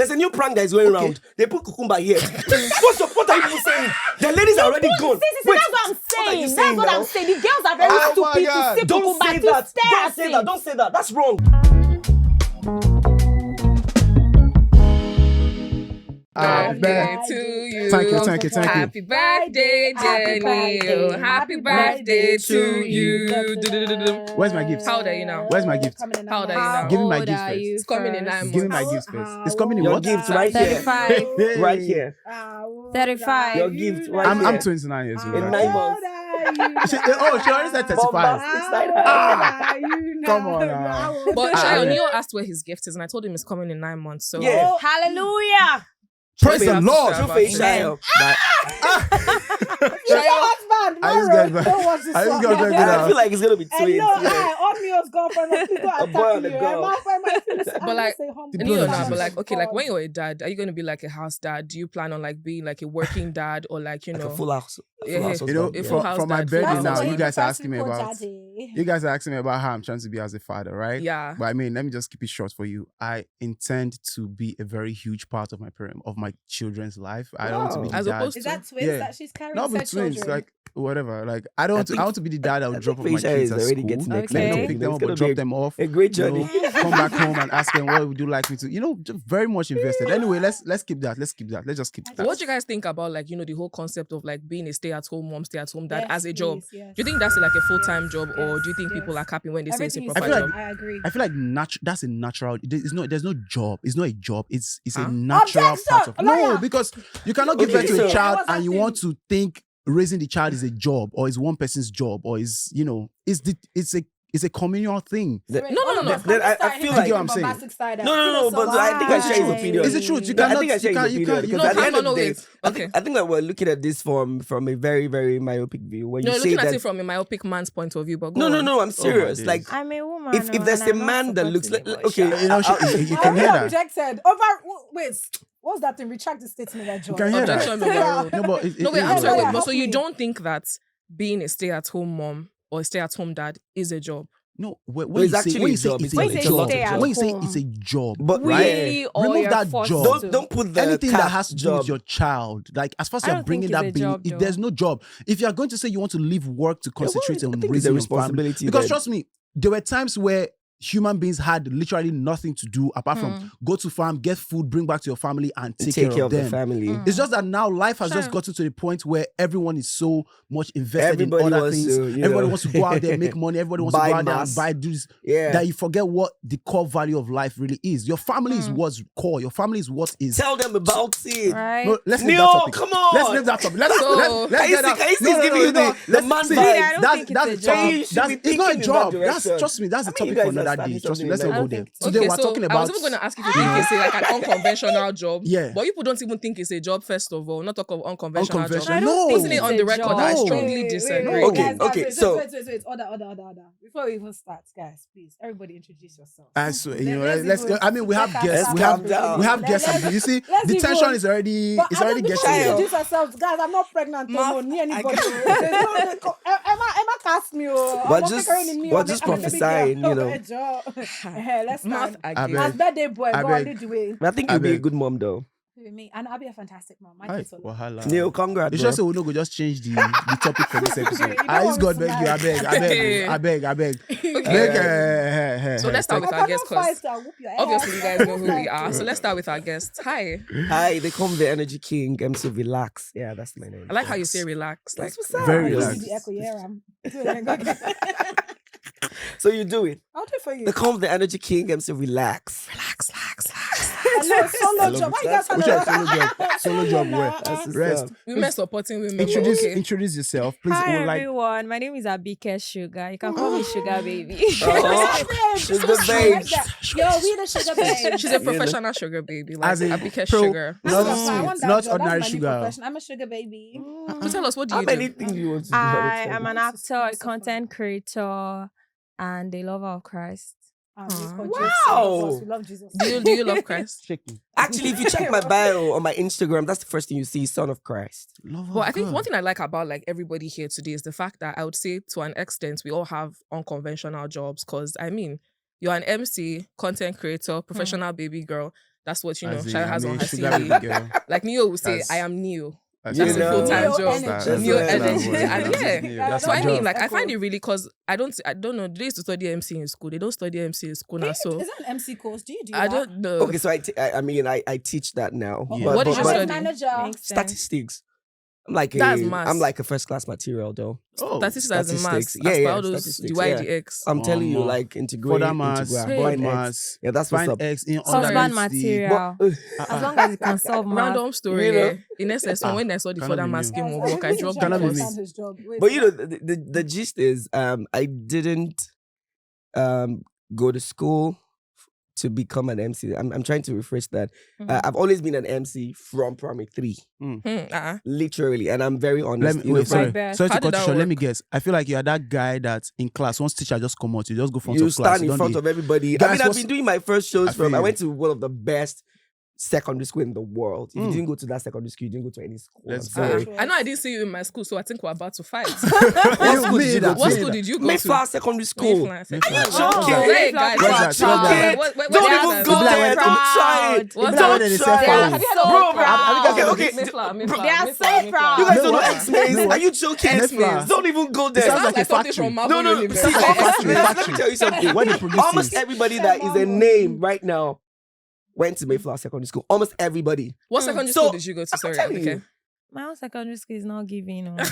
There's a new prank that is going around. They put cucumber here. What are you saying? The ladies are already gone. Wait, that's what I'm saying. That's what I'm saying. The girls are very stupid to see Don't cucumber say to that. stare Don't at say it. that. Don't say that. That's wrong. Happy birthday to you. Thank you. Happy birthday, Jenny. Happy birthday to you. Where's my gift? How old are you now? Where's my gift? How old are you now? Give me my gift first. It's coming in 9 months. Give me my gift first. It's coming in Your what? gift right here. 35. Right here. 35. Your gift right I'm here. 29 years old. In 9 months. She already said 35. Come on now. But Shayo asked where his gift is, and I told him it's coming in 9 months. So Yeah. Hallelujah. Praise We the have to Lord. start True faith, about it. Shayo. I just get it. I just got it. I feel like it's gonna be twins. Omnio's girlfriend. A boy and a girl. But like, But like, okay, like when you're a dad, are you going to be like a house dad? Do you plan on like being like a working dad or like, you know? Like a full house. Yeah. Full house You know, If full house from my dad, birthday full now, house you dad. guys are asking me about. You guys are asking me about how I'm trying to be as a father, right? Yeah. But I mean, let me just keep it short for you. I intend to be a very huge part of my children's life. I don't want to be the As dad. opposed Is that twins Yeah. that she's carrying? Not with said twins, children? like whatever. Like I don't. I want to be the dad that will drop off my Faisha kids is at already school. getting Let excited. me pick them It's up gonna or be drop them off. A great you journey. know, come back home and ask them what would you like me to. You know, just very much invested. Anyway, let's keep that. Let's just keep that. What do you guys think about like, you know, the whole concept of like being a stay-at-home mom, stay-at-home dad Yes, as a job? please, yes. Do you think that's like a full-time job, or do you think yes. people are capping when they say it's a Everything you proper I feel job? like- I agree. I feel like that's a natural. There's no job. It's not a job. It's Huh? a natural Objection! part of. No, Liar! because you cannot give Okay, birth to so- a child What's and you happening? want to think raising the child is a job or is one person's job or is it's a communal thing. No. Then I feel like- You get what I'm saying? No, but I think I share his Why? opinion. It's the truth. You No, I cannot. think I share his opinion You because No, at the end no, of the day, wait. Okay. I think that we're looking at this from a very, very myopic view. When You're you say looking at that, it from a myopic man's point of view, but go on. no, I'm serious. days. Like, I'm a woman. if there's a man that looks like, okay, You know, you can hear that. Objected. Wait, what's that thing? Retract the statement I You can hear that. Objection overruled. No, but No, wait, I'm it- sorry, yeah, wait, but so help you me. don't think that being a stay-at-home mom or a stay-at-home dad is a job? No, it's when you actually a say job. it's It's a a job, job. when you say it's a job, But right? Really, or Remove you're that forced job. to? don't put the Anything cap that has to do job. with your child, like as far as I you're don't bringing think that it's a baby, job, if though. there's no job, if you're going to say you want to leave work to concentrate I on think it's a raising your family, responsibility because then. trust me, there were times where human beings had literally nothing to do apart from go to farm, get food, bring back to your family, and take care of the them. family. It's just that now life has just Sure. gotten to the point where everyone is so much invested Everybody in other wants things. to, you Everybody know. wants to go out there, make money. Everybody wants to Buy go out there and mass. buy this. Yeah. That you forget what the core value of life really is. Your family is what's core. Your family is what is. Tell them about it. Right? No, let's leave Neil, that topic. come on. Let's leave that topic. Let's So- let's get that. Kaysi is giving you the let's man see, vibe. I don't that's think that's it's the a topic. job. You should That's be it's not a thinking in job. that That's direction. trust me. That's I the mean, you topic for guys are another day. starting Trust me. something Let's like not go that. there. Okay, Today we're so talking I about. was even going to ask if you think it's like an unconventional job. Yeah. But people don't even think it's a job, first of all. Not talk of unconventional I Unconventional. jobs. don't No. Putting it on the record, I No. strongly disagree. No. Okay, so- Wait. Order. Before we even start, guys, please, everybody introduce yourself. I swear, Let's let's even- go. I mean, we have let's guests. calm We have down. we have guests. Let's- You see, let's the even- tension is already But it's I already don't getting before we there. introduce ourselves, guys. I'm not pregnant Ma, no near I anybody. can't- Emma cast me. But just prophesying, you know. Let's Math start. again. As birthday boy, I go beg. lead the way. I think you'll be a beg. good mom, though. With me, and I'll be a fantastic mom. My Hi, kids will love me. wahala. Neil, congrats, You bro. sure say we no go just change the topic for this episode? You don't I want God me beg to you, lie. I beg. Okay. So let's start with our guest, because Obviously, obviously you guys know who we are. So let's start with our guest. Hi. Hi, they call me the Energy King, MC Relax. Yeah, that's my name. I like how you say relax. Like, That's what's up. Very I'll relaxed. do the echo, yeah, So you do it. I'll do it for you. They call me the Energy King, MC Relax. relax. Hello, solo job. Why you guys Which have one? Solo job. Solo job. Where? That's what's Rest. up. Women supporting women. but Introduce okay. introduce yourself, please. Hi We would like everyone, my name is Abike Shugaa. You can call me Sugar Baby. Oh, sugar babe. Yo, we the sugar babe. She's a professional sugar baby. Like As in Abike pro- Sugar. not That's what I want sweet, that not job. ordinary That's my new sugar. profession. I'm a sugar baby. So tell us, what do How you many do? things you want to do? I am an This is actor, a so content creator, and a lover of Christ. Wow. We love Jesus. Do you love Christ? Shaky. Actually, if you check my bio on my Instagram, that's the first thing you see, Son of Christ. Love of Well, I think God. one thing I like about like everybody here today is the fact that I would say to an extent we all have unconventional jobs. Because I mean, you're an MC, content creator, professional baby girl. That's what, As in, Shaya has I on mean, her sugar CV. baby girl. Like Neo would say, That's- I am Neo. That's That's You a know? full-time Neo job. energy. That's Neo what- energy. that's And what- yeah. Neo, that's So I my mean, job. like, I find it really because I don't know. They used to study MC in school. They don't study MC in school now. So Is that an MC course? Do you do I that? don't know. Okay, so I teach that now. Yeah. But- What did but- you but study? Manager. Makes sense. Statistics. I'm like That's maths. I'm like a first class material though. Oh, Statistics as in maths. statistics. Yeah, all those statistics, DYDX. I'm telling you, More. like integrate, further mass, integrate, board find X. mass, Yeah, that's what's find up. X in Husband underneath the- material. As long as you can solve math. Random story. You know? Yeah. In SS1, when I saw the cannot further be mass me. game Guys, of work, I really dropped trying Cannot to be understand me. his job. Wait, But you know, what? the gist is, I didn't go to school to become an MC. I'm trying to rephrase that. I've always been an MC from primary 3, literally, and I'm very honest. Let me, wait, sorry. best. Sorry to How did cut you that short. Let work? me guess. I feel like you're that guy that in class, once teacher just come out, you just go front You of class. stand in front of everybody. Guys, I mean, I've what's- been doing my first shows I from. feel I you. went to one of the best secondary school in the world. If you didn't go to that secondary school, you didn't go to any school. Let's I'm go. sorry. I know I didn't see you in my school, so I think we're about to fight. What school did you go to? What school did you go to? Mayflower Secondary School. Mayflower. Mayflower. Joking. Hey, guys, Mayflower. what's Mayflower. up? Don't What even happened? go there. Don't try it. What's Don't up? try They are it. Have you so heard of proud. Okay. Mayflower. They are so proud. You guys don't know What? X-Men? No. Are you joking? Mayflower. Don't even go It there. sounds like a something factory. from Marvel No. Universe. See, It's like a X-Men, factory. let me tell you something. What they produce Almost is- everybody that is a name right now went to Mayflower Secondary School. Almost everybody. What secondary So, school did you go to? Sorry, telling okay. you. My own secondary school is not giving. But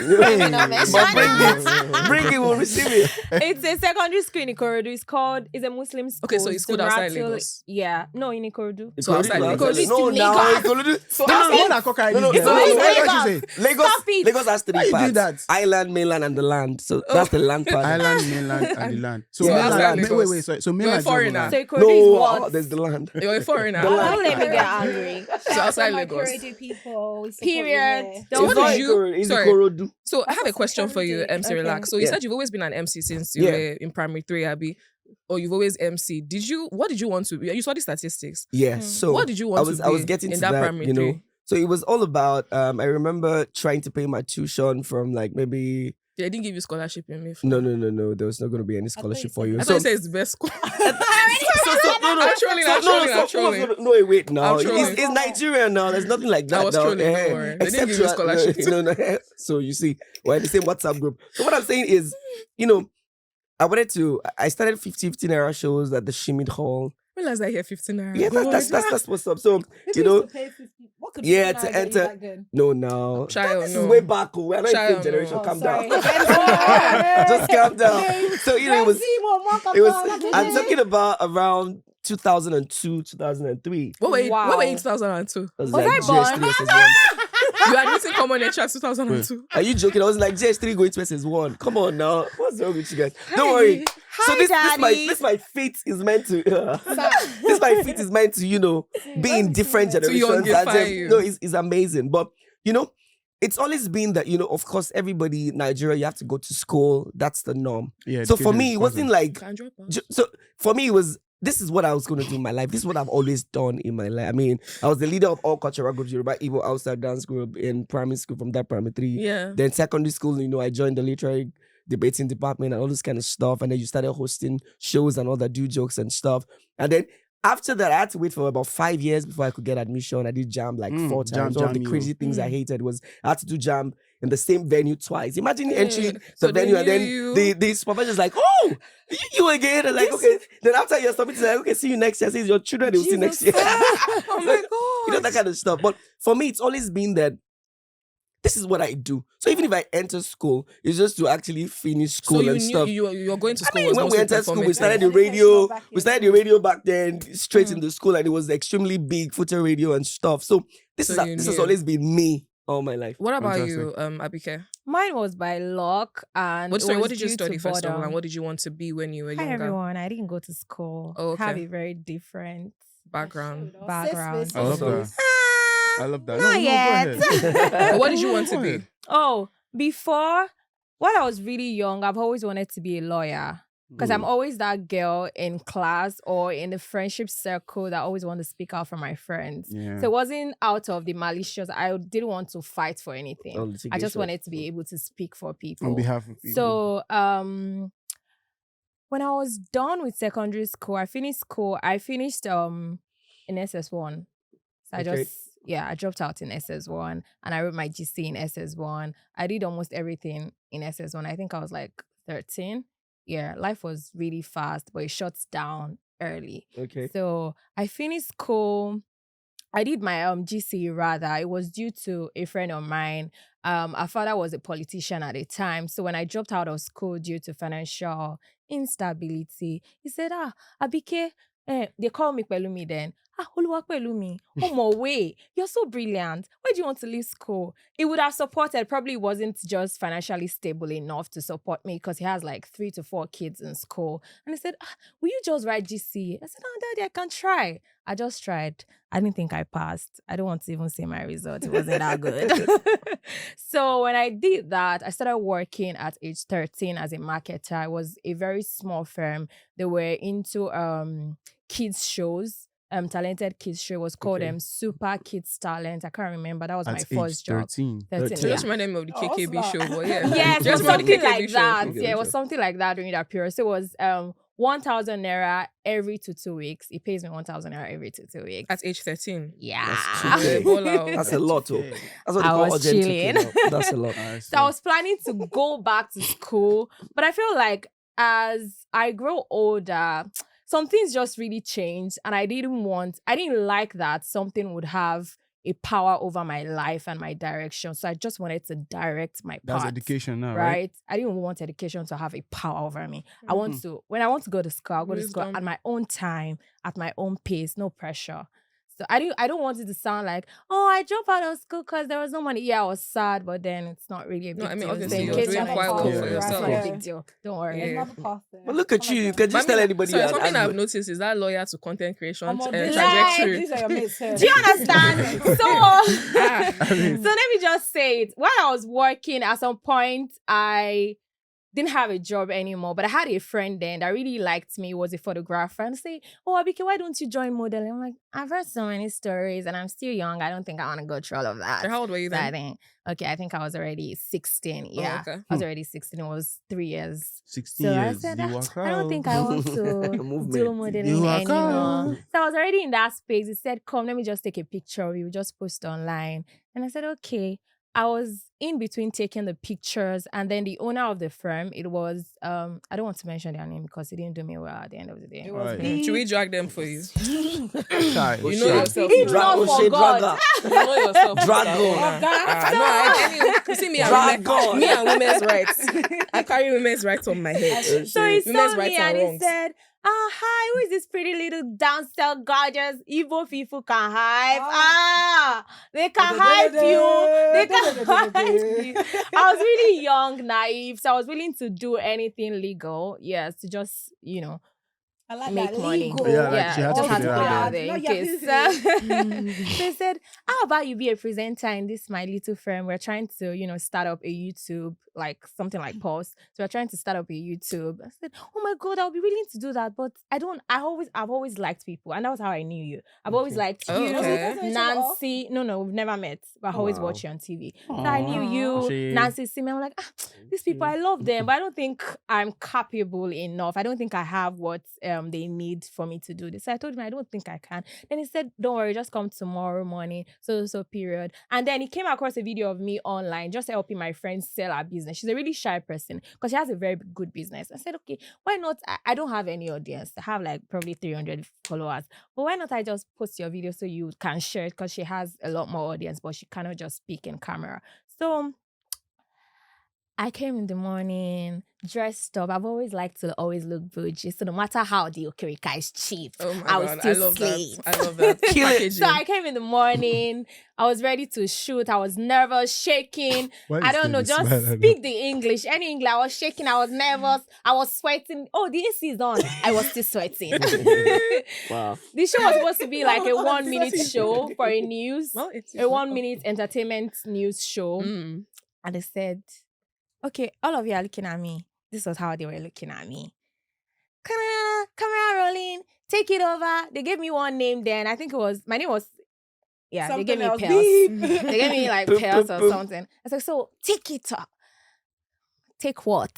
bring it, we'll receive it. It's a secondary school in Ikorodu. It's a Muslim school. Okay, so it's schooled outside Rattle- Lagos. Yeah, no, in Ikorodu. So outside Lagos. Ikorodu is No, still now Lagos. Ikorodu. So No, outside- What that cockeye No, no, is there? no, no, What no, did no. you say? Lagos, Stop it. Lagos has Why 3 you parts. doing that? Island, mainland, and the land. So that's the land part. Island, mainland, and the land. So Yeah, mainland, outside wait, Lagos. wait. So You're a mainland. is not foreigner. land. So Ikorodu is No, what? there's the land. You're a foreigner. The land. Don't let me get angry. So outside From my Lagos. Ikorodu people, we support you Period. here. So what It's did you? Ikorodu, it's Sorry. Ikorodu. So I have a question for you, MC Okay. Relax. So you Yeah. said you've always been an MC since you Yeah. were in primary 3, Abby, or you've always MC. What did you want to be? You studied statistics. Yeah. So What did you want I was to be getting in to that that, primary you know. 3? So it was all about. I remember trying to pay my tuition from like maybe. They didn't give you scholarship in me. No. There was not going to be any scholarship for you. I So, thought you said it's the best school. no. I'm trolling, I'm trolling. No, wait, now. I'm trolling. It's Nigeria now. There's nothing like that. I was now. trolling, don't worry. They didn't give you scholarship. No. So you see, we're in the same WhatsApp group. So what I'm saying is, I started 15 hour shows at the Shimid Hall. Realize I hear 15 naira. Yeah, Go on. that's what's up. So, People used to pay 50. What could Yeah, 50 to naira get you enter- back then? no. Child, This no. is way back. We're not Child, in same generation. no. Calm Sorry. down. Just calm down. So, it was, I'm talking about around 2002, 2003. What were you Wow. in 2002? Was I like born? JS3 SS1. You had written common nature 2002. Are you joking? I was like, JS3 going to SS1. Come on now. What's wrong with you guys? Don't worry. So this my feat is meant to be in different generations. youngify And you. no, it's amazing. But it's always been that, of course, everybody in Nigeria, you have to go to school. That's the norm. Yeah, So for education me, is it wasn't important. like Can drop out. so for me, it was this is what I was going to do in my life. This is what I've always done in my life. I mean, I was the leader of all cultural groups, Yoruba, Igbo, Allstars dance group in primary school from that primary 3. Yeah. Then secondary school, I joined the literary debating department and all this kind of stuff. And then you started hosting shows and all that, do jokes and stuff. And then after that, I had to wait for about 5 years before I could get admission. I did jam like 4 times. All the jam crazy things I hated was I had to do jam in the same venue twice. Imagine entering So the they venue and knew then you. the supervisor's like, oh, you again? And like, okay. Then after you're submitting, like, okay, see you next year. See your children, they will see next year. Oh my God. That kind of stuff. But for me, it's always been that this is what I do. So even if I enter school, it's just to actually finish school So you and knew stuff. you're going to I school. mean, was when we mostly entered school, we performing. started the Educational radio. back We in started the radio back then, straight in the school, and it was extremely big, footer radio and stuff. So this So you has knew. always been me all my life. What about Fantastic. you, Abike? Mine was by luck and What it was did you due study to first of all, boredom. and what did you want to be when you were Hi younger? everyone, I didn't go to school. Oh, okay. Have a very different Background. background. I love that. Awesome. I love that. Not Go yet. ahead. But what did you want to Go be? ahead. Oh, before when I was really young, I've always wanted to be a lawyer. Because I'm always that girl in class or in the friendship circle that always want to speak out for my friends. Yeah. So it wasn't out of the malicious. I didn't want to fight for anything. Oh, I just litigation. wanted to be able to speak for people. On behalf of people. So when I was done with secondary school, I finished in SS1. So Okay. I dropped out in SS1 and I wrote my GC in SS1. I did almost everything in SS1. I think I was like 13. Yeah, life was really fast, but it shuts down early. Okay. So I finished school. I did my GCE rather. It was due to a friend of mine. Our father was a politician at the time. So when I dropped out of school due to financial instability, he said, Abike, they call me Pelumi then. Oluwa Pelumi, way. You're so brilliant. Why do you want to leave school? He would have supported, probably wasn't just financially stable enough to support me because he has like 3 to 4 kids in school. And he said, will you just write GC? I said, Daddy, I can try. I just tried. I didn't think I passed. I don't want to even say my result. It wasn't that good. So when I did that, I started working at age 13 as a marketer. It was a very small firm. They were into kids shows. Talented kids show was called Super Kids Talent. I can't remember. That was At my age first job. 13. 13, So yeah. just reminded me of the KKB show, but yeah. Yes, it Just was remember the something like KKB show. that. Okay, Yeah, it was sure. something like that during that period. So it was 1,000 naira every 2 weeks. It pays me 1,000 naira every 2 weeks. At age 13. Yeah. That's Yeah, too ball out. That's a lot, too. Yeah. That's what they I call was urgent chilling. 2K now. That's a lot. So I was planning to go back to school, but I feel like as I grow older, some things just really changed, and I didn't like that something would have a power over my life and my direction. So I just wanted to direct my That's path. education now, right? Right? I didn't want education to have a power over me. I want to, when I want to go to school, I'll go to school Wisdom. at my own time, at my own pace, no pressure. So I don't want it to sound like, I dropped out of school because there was no money. Yeah, I was sad, but then it's not really a big No, I mean, deal. obviously, So in you're case doing you're quite like, well for it's yourself. not Yeah. a big deal. Don't worry. Yeah. Another path there. But look at you. You can But I just mean, tell anybody. so you're something an I've advert. noticed is that loyal to content creation Come on, these trajectory. These are your mates here. Do you understand? So, Ah. so let me just say it. While I was working, at some point, I didn't have a job anymore, but I had a friend then that really liked me. He was a photographer, and say, Abike, why don't you join modeling? I'm like, I've heard so many stories and I'm still young. I don't think I want to go through all of that. How old were you So I then? think, I think I was already 16. Yeah. okay. I was already 16. It was 3 years. 16 So I years. said, you I walk don't think I out. want to Movement. do You modeling walk anymore. out. So I was already in that space. He said, come, let me just take a picture of you. Just post online. And I said, okay. I was in between taking the pictures, and then the owner of the firm, it was, I don't want to mention their name because he didn't do me well at the end of the day. It was Right. me. Should we drag them for you? Child. You know yourself. He now. not forgot. Draga. You know yourself. Dragon. You see me Dragon. me and women's rights. I carry women's rights on my head. So he Women's saw me rights and are he wrongs. said, hi, who is this pretty little downstairs gorgeous Igbo people can hype? They can hype you. They can hype you. I was really young, naive, so I was willing to do anything legal. Yes, to just, I like make that. money. Legal. Yeah, like she had to just had put to it put it out out there there. in Not case. So he said, how about you be a presenter in this my little firm? We're trying to, start up a YouTube, like something like Pulse. So we're trying to start up a YouTube. I said, oh my God, I'll be willing to do that. But I've always liked people. And that was how I knew you. I've always liked Oh, you, okay. Nancy. No, we've never met. But I always Wow. watch you on TV. So I knew you, She- Nancy, Simi. I'm like, these people, I love them, but I don't think I'm capable enough. I don't think I have what they need for me to do this. So I told him I don't think I can. Then he said, don't worry, just come tomorrow morning, so period. And then he came across a video of me online, just helping my friend sell her business. She's a really shy person because she has a very good business. I said, okay, why not? I don't have any audience. I have like probably 300 followers. But why not I just post your video so you can share it, because she has a lot more audience, but she cannot just speak in camera. So I came in the morning, dressed up. I've always liked to always look bougie. So no matter how the okerika is cheap, Oh my I was God, still I love slave. that. I love that. Kill it. Packaging. So I came in the morning. I was ready to shoot. I was nervous, shaking. Why I is don't know, Stevie just smiling? speak the English. Any English. I was shaking. I was nervous. I was sweating. Oh, the AC is on. I was still sweating. Wow. The show was supposed to be like a Oh, 1 minute sweating. show for a news, Well, it's a 1 minute entertainment news show. Mm. And they said, okay, all of you are looking at me. This was how they were looking at me. Camera rolling, take it over. They gave me one name then. I think my name was, they Something gave me else. Pels. Beep. They gave me like Boop, Pels boop, or boop. something. I was like, so take it up. Take what?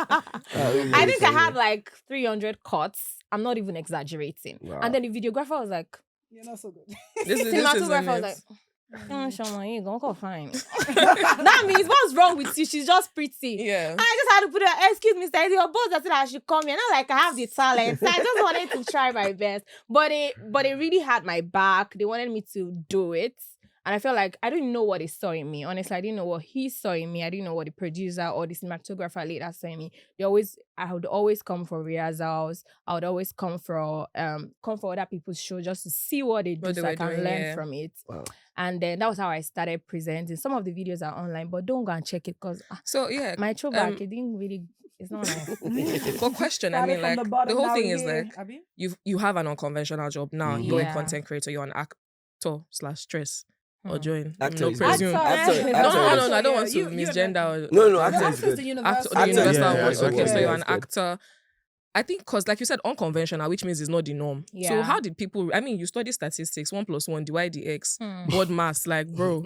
I think I had like 300 cuts. I'm not even exaggerating. Wow. And then the videographer was like, You're not so good. This is cinematographer was it. like, Shama, you gonna go fine. That means what's wrong with you? She's just pretty. Yeah. And I just had to put her, excuse me, sir, your boss that said I should come here. Not like I have the talent. So I just wanted to try my best. But it really had my back. They wanted me to do it. And I felt like I didn't know what they saw in me. Honestly, I didn't know what he saw in me. I didn't know what the producer or the cinematographer later saw in me. I would always come for rehearsals. I would always come for other people's show just to see what they do so I can learn from it. Wow. And then that was how I started presenting. Some of the videos are online, but don't go and check it because So yeah, my throwback, it didn't really, it's not nice. But question, I mean, like the whole thing is like you have an unconventional job now. You're a content creator. You're an actor/stress. Or join. Actor. Presume. Actor. No. I don't want to misgender. No. Actor is Actor's good. the universal. The universal Yeah, one. Okay, so you're an That's good. actor. I think because, like you said, unconventional, which means it's not the norm. Yeah. So how did people? I mean, you study statistics, 1 + 1 divide the x, word mass. Like, bro,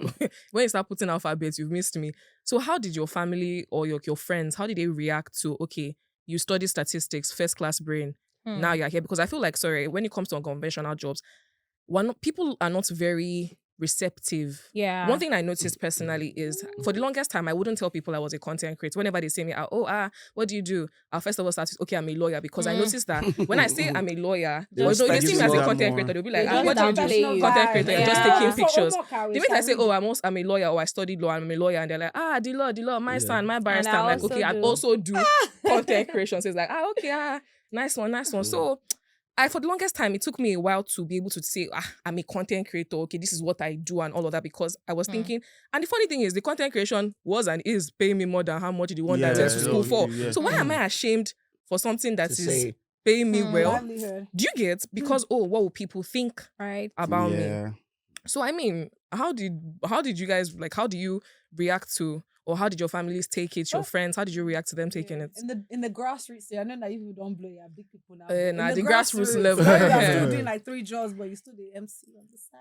when you start putting alphabets, you've missed me. So how did your family or your friends? How did they react to? Okay, you study statistics, first class brain. Now you're here because I feel like when it comes to unconventional jobs, people are not very receptive. Yeah. One thing I noticed personally is for the longest time I wouldn't tell people I was a content creator. Whenever they say me, what do you do? I'll first of all start with, okay, I'm a lawyer, because I noticed that when I say I'm a lawyer, They'll although they see me as a more. content creator, they'll be like, They what do you do? downplay Content you. creator, you're Yeah. just taking pictures. The The minute I say, I'm a lawyer, or I studied law, I'm a lawyer, and they're like, the law, my son, my barrister. And I I'm like, also okay, I do. also do content creation. So it's like, okay, nice one. So for the longest time, it took me a while to be able to say, I'm a content creator. Okay, this is what I do and all of that, because I was thinking, and the funny thing is, the content creation was and is paying me more than how much the one that I went to school for. yeah. So why am I ashamed for something that To is say. paying me well? Livelihood. Do you get? Because, what will people think Right. about me? Yeah. So, I mean, how did you guys, like, how do you react to, or how did your families take it, your friends, how did you react to them taking it? In the grassroots, I know that you don't blow your big people now. Nah, In the grassroots level. You're Yeah. still doing like 3 jobs, but you still do MC on the side.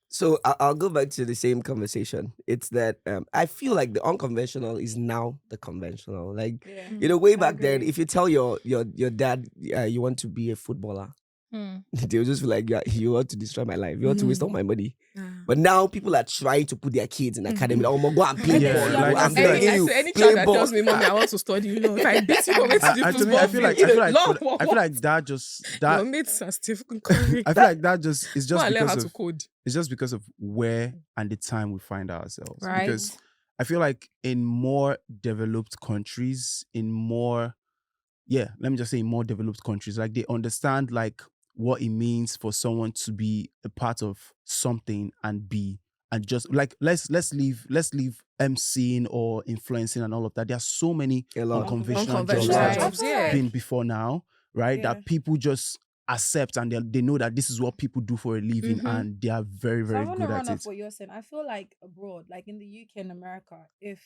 So I'll go back to the same conversation. It's that I feel like the unconventional is now the conventional. Like, Yeah. way I back then, agree. if you tell your dad you want to be a footballer, they'll just be like, you want to destroy my life. You want to waste all my money. But now people are trying to put their kids in academy. Like, go and play Yeah, ball. like I'm I said, begging you, Any play child that ball. tells me, mommy, I want to study, if I beat you, go to the To me, football I feel like field. I feel like that Your mates are Stephen Curry. I feel like that just is Go just and learn how because to of code. it's just because of where and the time we find ourselves. Right. Because I feel like in more developed countries, let me just say in more developed countries, like they understand like what it means for someone to be a part of something and just like let's leave emceeing or influencing and all of that. There are so many A lot. unconventional jobs Unconventional that jobs, have yeah. been before now, right? Yeah. That people just accept and they know that this is what people do for a living, and they are very, So I very want good to at run it. off what you're saying. I feel like abroad, like in the UK and America, if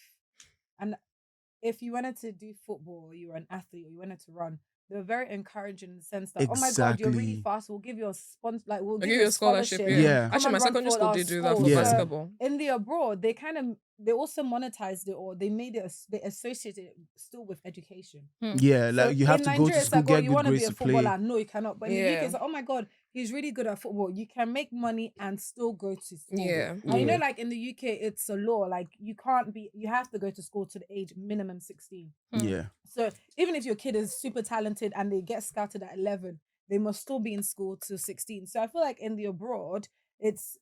you wanted to do football, or you were an athlete, or you wanted to run, they were very encouraging in the sense that, oh my God, you're really Exactly. fast. We'll give you a sponsor, like we'll I'll give you a scholarship. Yeah. Come Actually, and my run secondary for school our did do that for school. Yeah. basketball. In the abroad, they also monetized it, or they made it, they associated it still with education. Yeah, So like you have in to go Nigeria, to it's school, like, get you good want to be grades a to play. footballer? No, you cannot. But in the UK, Yeah. it's like, oh my God, he's really good at football. You can make money and still go to school. Yeah. And you know, like in the UK, it's a law. Like you have to go to school to the age minimum 16. Yeah. So even if your kid is super talented and they get scouted at 11, they must still be in school till 16. So I feel like in the abroad, it's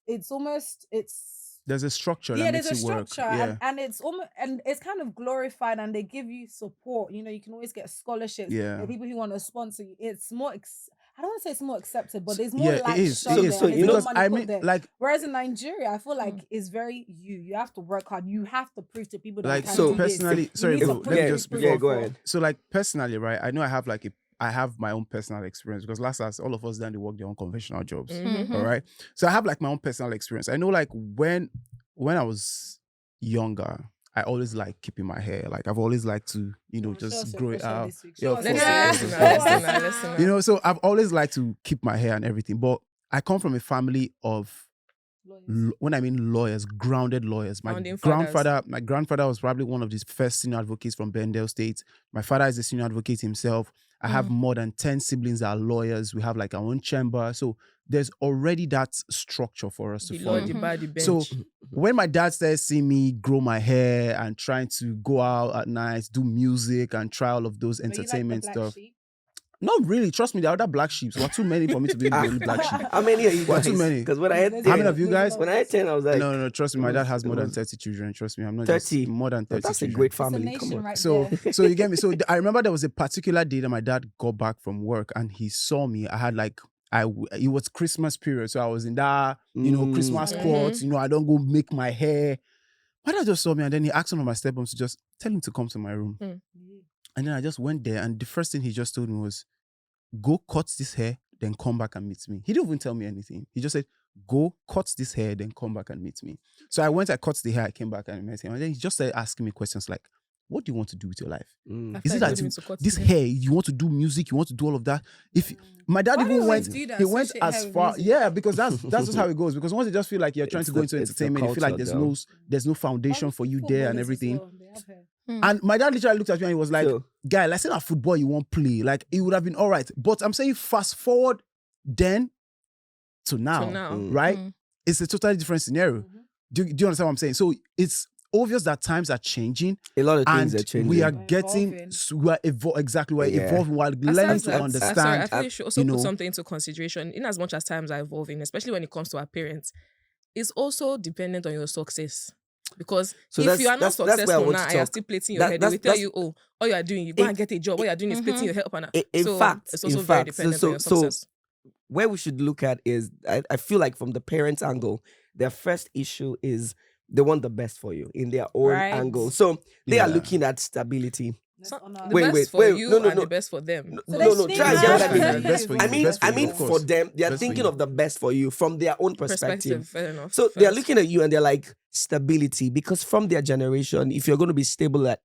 There's a structure that there's makes a it work. structure, Yeah. and it's almost, and it's kind of glorified, and they give you support. You know, you can always get scholarships. Yeah. There are people who want to sponsor you. It's more. I don't want to say it's more accepted, but there's more Yeah, light it is. shone It there. is. So, and you there's know, more money I put mean, there. like, Whereas in Nigeria, I feel like it's very you have to work hard. You have to prove to people that like you can so do this. personally, You sorry, need to bro, prove let me it, just prove yeah, it go for- ahead. So like personally, right? I know I have my own personal experience because last all of us done the work the unconventional jobs. All right. So I have like my own personal experience. I know like when I was younger, I always like keeping my hair. Like I've always liked to, Show just us your grow it fresh hair out. this week. Yeah, Show of us Let's your course, fresh of hair. course, Show of course. us. You know, so I've always liked to keep my hair and everything, but I come from a family of when I mean lawyers, grounded lawyers. Founding fathers. My grandfather was probably one of the first senior advocates from Bendel State. My father is a senior advocate himself. I have more than 10 siblings that are lawyers. We have like our own chamber. So there's already that structure for us to The follow. law, the bar, the bench. So when my dad started seeing me grow my hair and trying to go out at night, do music and try all of those entertainment stuff. Not really. Trust me, the other black sheep were too many for me to be the only black sheep. How many are you Were guys? too many. Because when I had 10, How many of you guys? When I had 10, I was like, No, trust me, my dad has more than 30 children. Trust me, I'm not just 30. more than 30 that's a children. great It's a family. nation Come on. right So, there. so you get me. So I remember there was a particular day that my dad got back from work and he saw me. I had like it was Christmas period, so I was in that Christmas court. I don't go make my hair. My dad just saw me and then he asked one of my stepmoms to just tell him to come to my room. And then I just went there and the first thing he just told me was, go cut this hair, then come back and meet me. He didn't even tell me anything. He just said, go cut this hair, then come back and meet me. So I went, I cut the hair, I came back and met him. And then he just started asking me questions like, what do you want to do with your life? Is it that this hair, you want to do music, you want to do all of that? If my dad even went, he went as far, because that's just how it goes. Because once you just feel like you're trying to go into entertainment, you feel like there's no foundation for you there and everything. And my dad literally looked at me and he was like, guy, let's say that football you won't play. Like, it would have been all right. But I'm saying fast forward then to now. Right? It's a totally different scenario. Do you understand what I'm saying? So it's obvious that times are changing. A lot of things are changing. We are getting, we're evolving, we're learning to understand. I think you should also put something into consideration. In as much as times are evolving, especially when it comes to our parents, it's also dependent on your success. Because if you are not successful now and you're still plating your hair, they will tell you, all you are doing, you go and get a job. What you are doing is plating your hair up and up. In fact, it's also very dependent on your success. Where we should look at is, I feel like from the parents' angle, their first issue is they want the best for you in their own angle. So they are looking at stability. The best for you and the best for them. No. Try and get what I mean. I mean, for for them, they are thinking of the best for you from their own perspective. Fair enough. So they are looking at you and they're like, stability. Because from their generation, if you're going to be stable at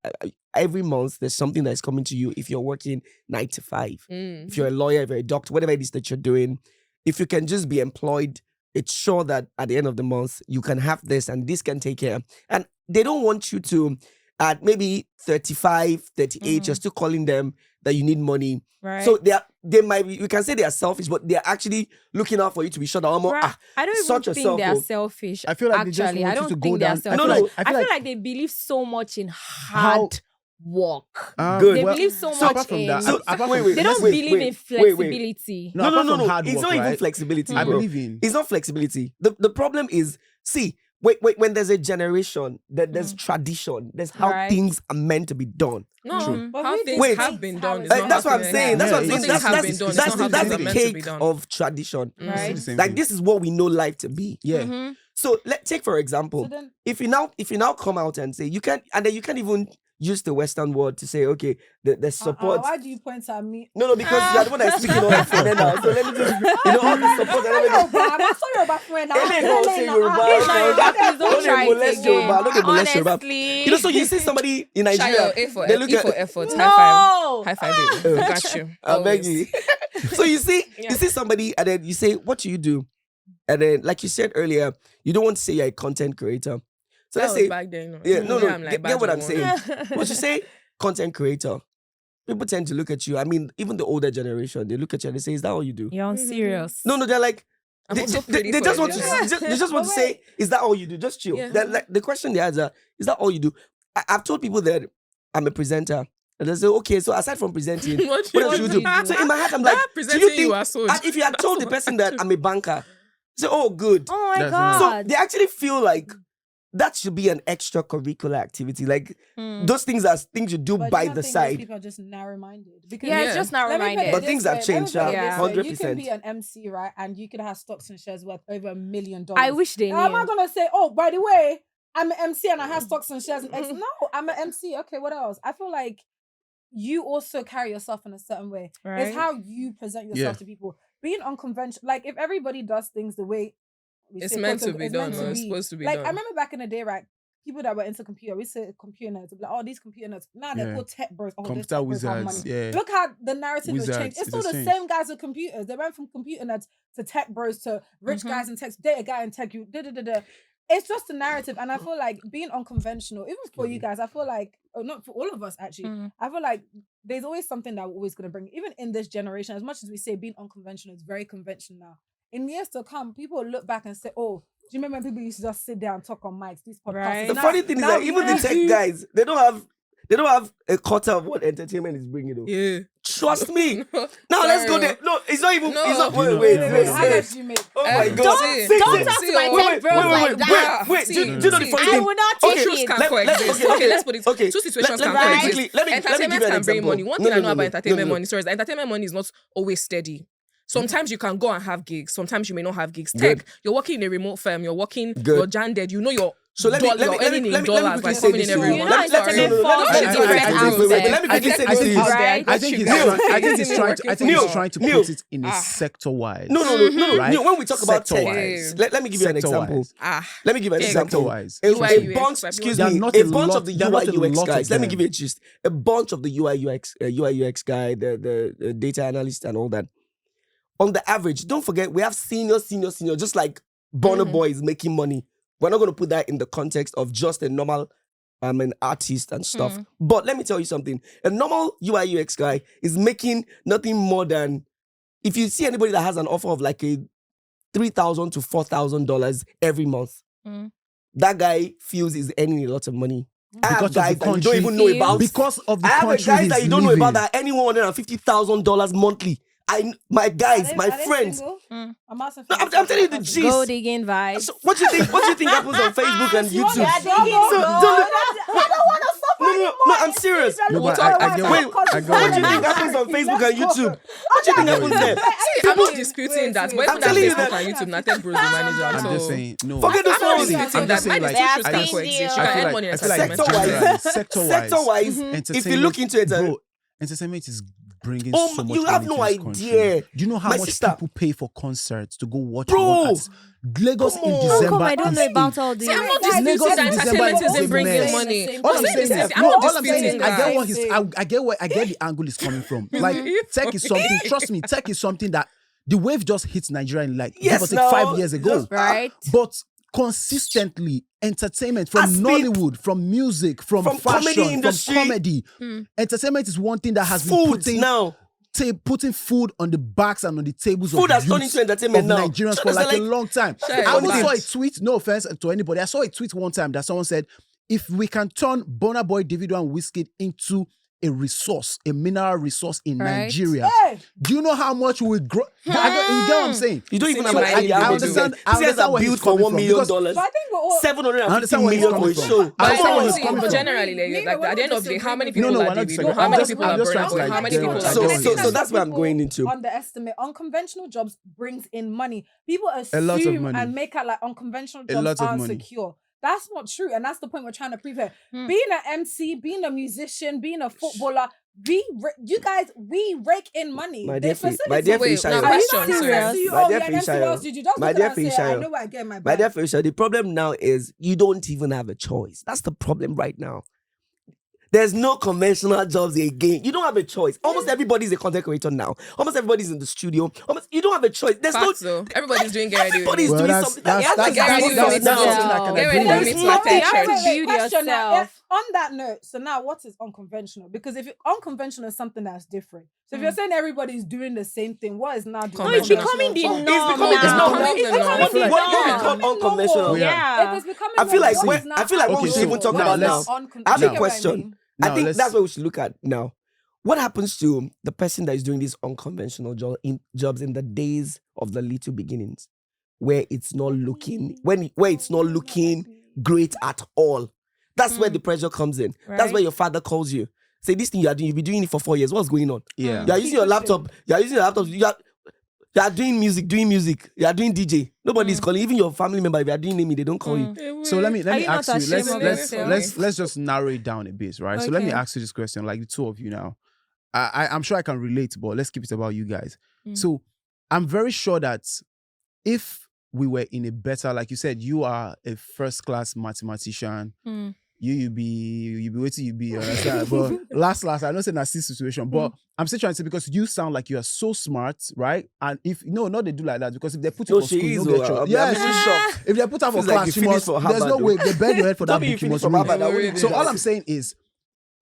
every month, there's something that's coming to you if you're working 9 to 5. If you're a lawyer, if you're a doctor, whatever it is that you're doing, if you can just be employed, it's sure that at the end of the month, you can have this and this can take care. And they don't want you to, at maybe 35, 38, you're still calling them that you need money. Right. So they might be, we can say they are selfish, but they're actually looking out for you to be shut down. I don't even think they are selfish. I feel like actually, they I just want don't you to go think they are down. selfish. I feel like they believe so much in hard work. Good. They believe so much in... They don't believe in flexibility. No. Hard It's work, not even right? flexibility. I bro. believe in. It's not flexibility. The problem is, see, when there's a generation, there's tradition, there's how things are meant to be done. No, But how we things did have it. been done. That's what I'm saying. That's what I'm saying. Things have been done. It's not how That's things are the meant to be cake done. of tradition. Right. Like, this is what we know life to be. Yeah. So let's take, for example, if you now come out and say you can't even use the Western word to say, okay, the support. Why do you point at me? No, because you are the one that's speaking all that for now. So let me just, all the support and everything. I'm sorry about friend. Honestly. So you see somebody in Nigeria, they look at effort. High five. I got you. I beg you. So you see somebody and then you say, what do you do? And then, like you said earlier, you don't want to say you're a content creator. So let's say, back then. Get what I'm saying. Once you say content creator, people tend to look at you. I mean, even the older generation, they look at you and they say, "Is that all you do?" You're unserious. No, they're like, they just want to But say, "Is that all you do?" Just chill. Yeah. Like, the question they ask is that all you do? I've told people that I'm a presenter. And they say, okay, so aside from presenting, what else do you do? So in my head, I'm like, do you think, if you had told the person that I'm a banker, say, oh, good. Oh my So God. they actually feel like that should be an extracurricular activity. Like, those things are things you do by the side. People are just narrow-minded. Because It's just narrow-minded. But things have changed, 100%. You can be an MC, right? And you could have stocks and shares worth over $1 million. I wish they knew. Am I going to say, oh, by the way, I'm an MC and I have stocks and shares? No, I'm an MC. Okay, what else? I feel like you also carry yourself in a certain way. Right. It's how you present yourself to people. Being unconventional, like if everybody does things the way it's meant to be done, or it's supposed to be done. Like I remember back in the day, right? people that were into computer, we say computer nerds, like, oh, these computer nerds. Now they're called tech bros. Oh, those Computer tech bros have wizards, money. yeah. Look how the narrative has Wizards, changed. It's it still has the changed. same guys with computers. They went from computer nerds to tech bros to rich guys in tech, data guy in tech. It's just a narrative, and I feel like being unconventional, even for you guys, I feel like, or not for all of us actually, I feel like there's always something that we're always going to bring, even in this generation. As much as we say being unconventional is very conventional now, in years to come, people will look back and say, oh, do you remember when people used to just sit there and talk on mics, these podcasts? Right. The funny thing is that even the tech guys, they don't have a quarter of what entertainment is bringing though. Yeah. Trust me. No, Now let's go sorry. there. No, it's not even. No. It's not. You know- Wait. How much do you make? Oh my Don't- god. Don't talk to my tech bros like that. Wait. Do you know the funny I thing? will not Okay, take Truths it. can Let- coexist. okay, Okay, let's put it. okay. Two situations Let can me coexist. quickly- let me give Entertainment you an can bring example. money. One No, thing I no, know no, about no. entertainment No. money, sorry, is that entertainment money is not always steady. Sometimes you can go and have gigs. Sometimes you may not have gigs. Good. Tech, you're working in a remote firm. You're working. Good. You're janded. You know your. So let me you're earning in dollars by quickly say coming this in to every you. You month. know, Let me entertainment no, falls let me- in I- different I- I- aspects. wait, let me I quickly get say this this to you. out there. Right? I think he's Neil, trying to Neil. put it in a sector wise. No. Right? When we talk about tech, Sector-wise. let me give you an example. Ah, Let me give you an Tech. example. Sector-wise. A UI, bunch, UX, excuse there are me, not a a bunch lot- of the there are not UI a UX lot of guys. Let me them. give you a gist. A bunch of the UI UX guy, the data analyst and all that. On the average, don't forget we have senior, just like Burna Boy is making money. We're not going to put that in the context of just a normal an artist and stuff. But let me tell you something. A normal UI UX guy is making nothing more than, if you see anybody that has an offer of like a $3,000 to $4,000 every month, that guy feels he's earning a lot of money. I have Because of guys the that you don't country. even know about. Because of the I have country guys that he's you don't know living. about that are earning $150,000 monthly. My guys, my friends. I'm asking. No, I'm telling you the gist. Gold digging vibes. So what do you think? What do you think happens on Facebook and YouTube? Yeah, So don't no, I'm serious. No, but Wait, I get what what do you think happens on Facebook and YouTube? What do you think happens there? I'm not disputing that, but I'm even telling you Facebook that- and YouTube, not tech bros the manager. I'm so just saying, no. Forget those I'm not ones. disputing I'm that. just saying, Mine is like, two truths I can think coexist. the- You I can feel earn like, money I in feel like entertainment. Sector-wise, entertainment, if you look into it, bro, entertainment is bringing Oh, so much you have money no to this country. idea. Do you know how My much sister- people pay for concerts to go watch Bro, one artist? Lagos come in on. December. Come, I don't is know a- about all these. See, I'm not Guys, disputing Lagos that in December entertainment is isn't a bringing mess. money. All All I'm I'm saying saying is, is, I'm no, not all I'm saying disputing is, I get that. what I get the angle is coming from. Like, tech is something. Trust me, tech is something that the wave just hit Nigeria in like Yes, give or take no, 5 years ago. just- Right? But consistently, entertainment from Has been- Nollywood, from music, from From comedy fashion, industry. from comedy, entertainment is one thing that has been Food now. putting food on the backs and on the tables Food of has turned youths into entertainment of now. Nigerians So for it's like a like- long time. Sure, I even but- saw a tweet, no offense to anybody, I saw a tweet one time that someone said, if we can turn Burna Boy, Davido and Wizkid into a resource, a mineral resource in Right. Nigeria, Hey, do you know how much we will grow? You get what I'm saying? You don't even See, have an I idea. understand- how I much understand- these I guys understand are where he's built for coming $1 from, million. because- but I think we're all. I 750 understand where he's million for coming a from. show. I understand where he's See, coming but from. generally, like, at the end of the day, how many No, people no, are we're not Davido? disagreeing. How many I'm people are just Burna trying to, Boy? like, How many get people what- are I get what Davido? you're saying. that's where I'm going into. Underestimate unconventional jobs brings in money. People A lot of assume money. and make out like unconventional A jobs lot of aren't money. secure. That's not true, and that's the point we're trying to prove here. Being an MC, being a musician, being a footballer, you guys rake in money. My There's dear facilities. Wait, Fishayo. now Are you question, not sorry. serious? My Oh, dear yeah, MC, Fishayo. what else did you just My look dear at and say, I Fishayo. know where I get my My bag. dear Fisher, the problem now is you don't even have a choice. That's the problem right now. There's no conventional jobs again. You don't have a choice. Almost everybody's a content creator now. Almost everybody's in the studio. You don't have a choice. There's Facts, no. though. Everybody's doing get ready with Everybody's me. Well, doing that's- something. that's- Yeah, Everybody's get ready doing with me something too. now. Get ready agree with with me you. to attend church. Build Question now. yourself. On that note, so now what is unconventional? Because if unconventional is something that's different. So if you're saying everybody's doing the same thing, what is now No, it's Conventional. becoming the job? norm becoming- it's now. becoming- It's it's becoming becoming the What you norm. become unconventional? Yeah. If it's becoming I feel like normal, when- what's now I feel like what we should even talk about now. I have a Now. question. Now, I think let's- that's what we should look at now. What happens to the person that is doing these unconventional jobs in the days of the little beginnings, where it's not looking where it's not looking great at all? That's where the pressure comes in. That's Right. where your father calls you. Say, this thing you are doing, you've been doing it for 4 years. What's going on? Yeah. You are using your laptop. You are doing music. You are doing DJ. Nobody's calling. Even your family member, if you are doing naming, they don't call you. So let me Are you not ask you. ashamed of yourself? Let's just narrow it down a bit, right? So let me Okay. ask you this question, like the two of you now. I'm sure I can relate, but let's keep it about you guys. So I'm very sure that if we were in a better, like you said, you are a first class mathematician. You be waiting, you understand? But last, I know it's an assist situation, but I'm still trying to say, because you sound like you are so smart, right? And if they do like that, because if they put you for school, you don't get trouble. Yes, if they put her for class, she must. There's no way they bend your head for that book. You must read. So all I'm saying is,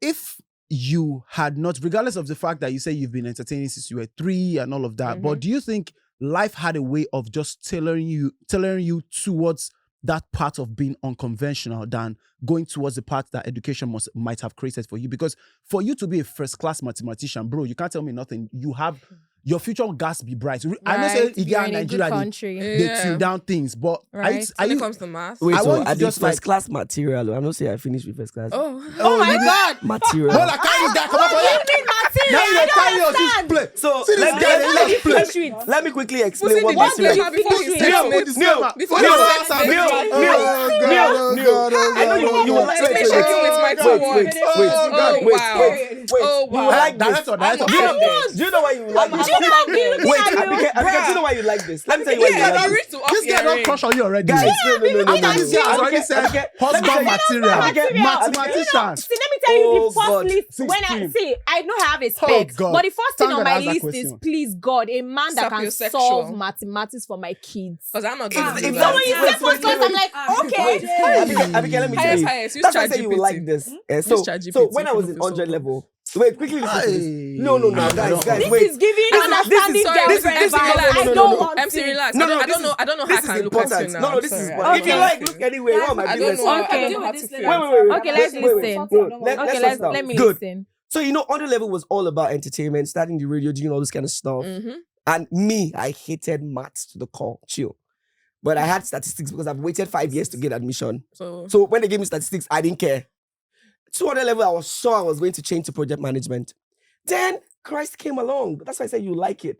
if you had not, regardless of the fact that you say you've been entertaining since you were 3 and all of that, but do you think life had a way of just tailoring you towards that part of being unconventional than going towards the part that education might have created for you? Because for you to be a first-class mathematician, bro, you can't tell me nothing. You have your future gas be bright. I know say you're in a Nigeria, good country. they tune down things, but when it comes to math, wait, I so want I to did just first class material. I'm not saying I finished with first class. Oh my God. Material. No, like carry this guy, come up for What do you mean material? now you I carry don't us this understand. play. So See this guy, let's play. let me quickly Who's explain in what the material. disclaimer before he says it? Before he says it, I know you will like It's me shaking with my two words. Oh wow. I like this. Director. Do you know why you like this? Wait, Abike, do you know why you like this? Let me tell you why you like this. This guy don't crush on you already. Guys, no. This guy has already said husband material, mathematician. See, let me tell you Oh, the first God. list. When I see, I know I have a spec, God. but the first thing Thank on God I my asked that list is, question. please God, a man that can Sapiosexual. solve mathematics for my kids. Because I'm not doing If So that. when you say first class, I'm like, okay. Abike, let me tell you. Highest, use That's why I say you will ChatGPT. like this. Use So ChatGPT when I if was you in feel 100 so level, wait, quickly listen to this. No, guys, This wait. is giving understanding sorry, girlfriend this is vibes. relax. I No, don't no. want MC, it. relax. No, I this don't know how I this is can look at you important. now. No, I'm this is sorry. important. If you Okay. like, look anyway. What am I I business? don't know. Okay. I don't know how to feel. Wait. Okay, let's listen. Let's start. Let me Good. listen. So 100 level was all about entertainment, starting the radio, doing all this kind of stuff. Mm-hmm. And me, I hated maths to the core. Chill. But I had statistics because I've waited 5 years to get admission. So when they gave me statistics, I didn't care. 200 level, I was sure I was going to change to project management. Then Christ came along. That's why I said you like it.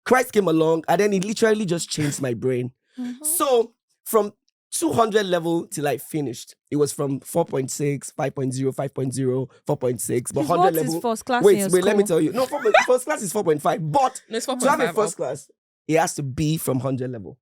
Christ came along, and then it literally just changed my brain. So from 200 level till I finished, it was from 4.6, 5.0, 5.0, 4.6. But 100 level. First class Wait, let me tell you. No, first class is 4.5. But No, it's to have a 4.5. first class, it has to be from 100 level.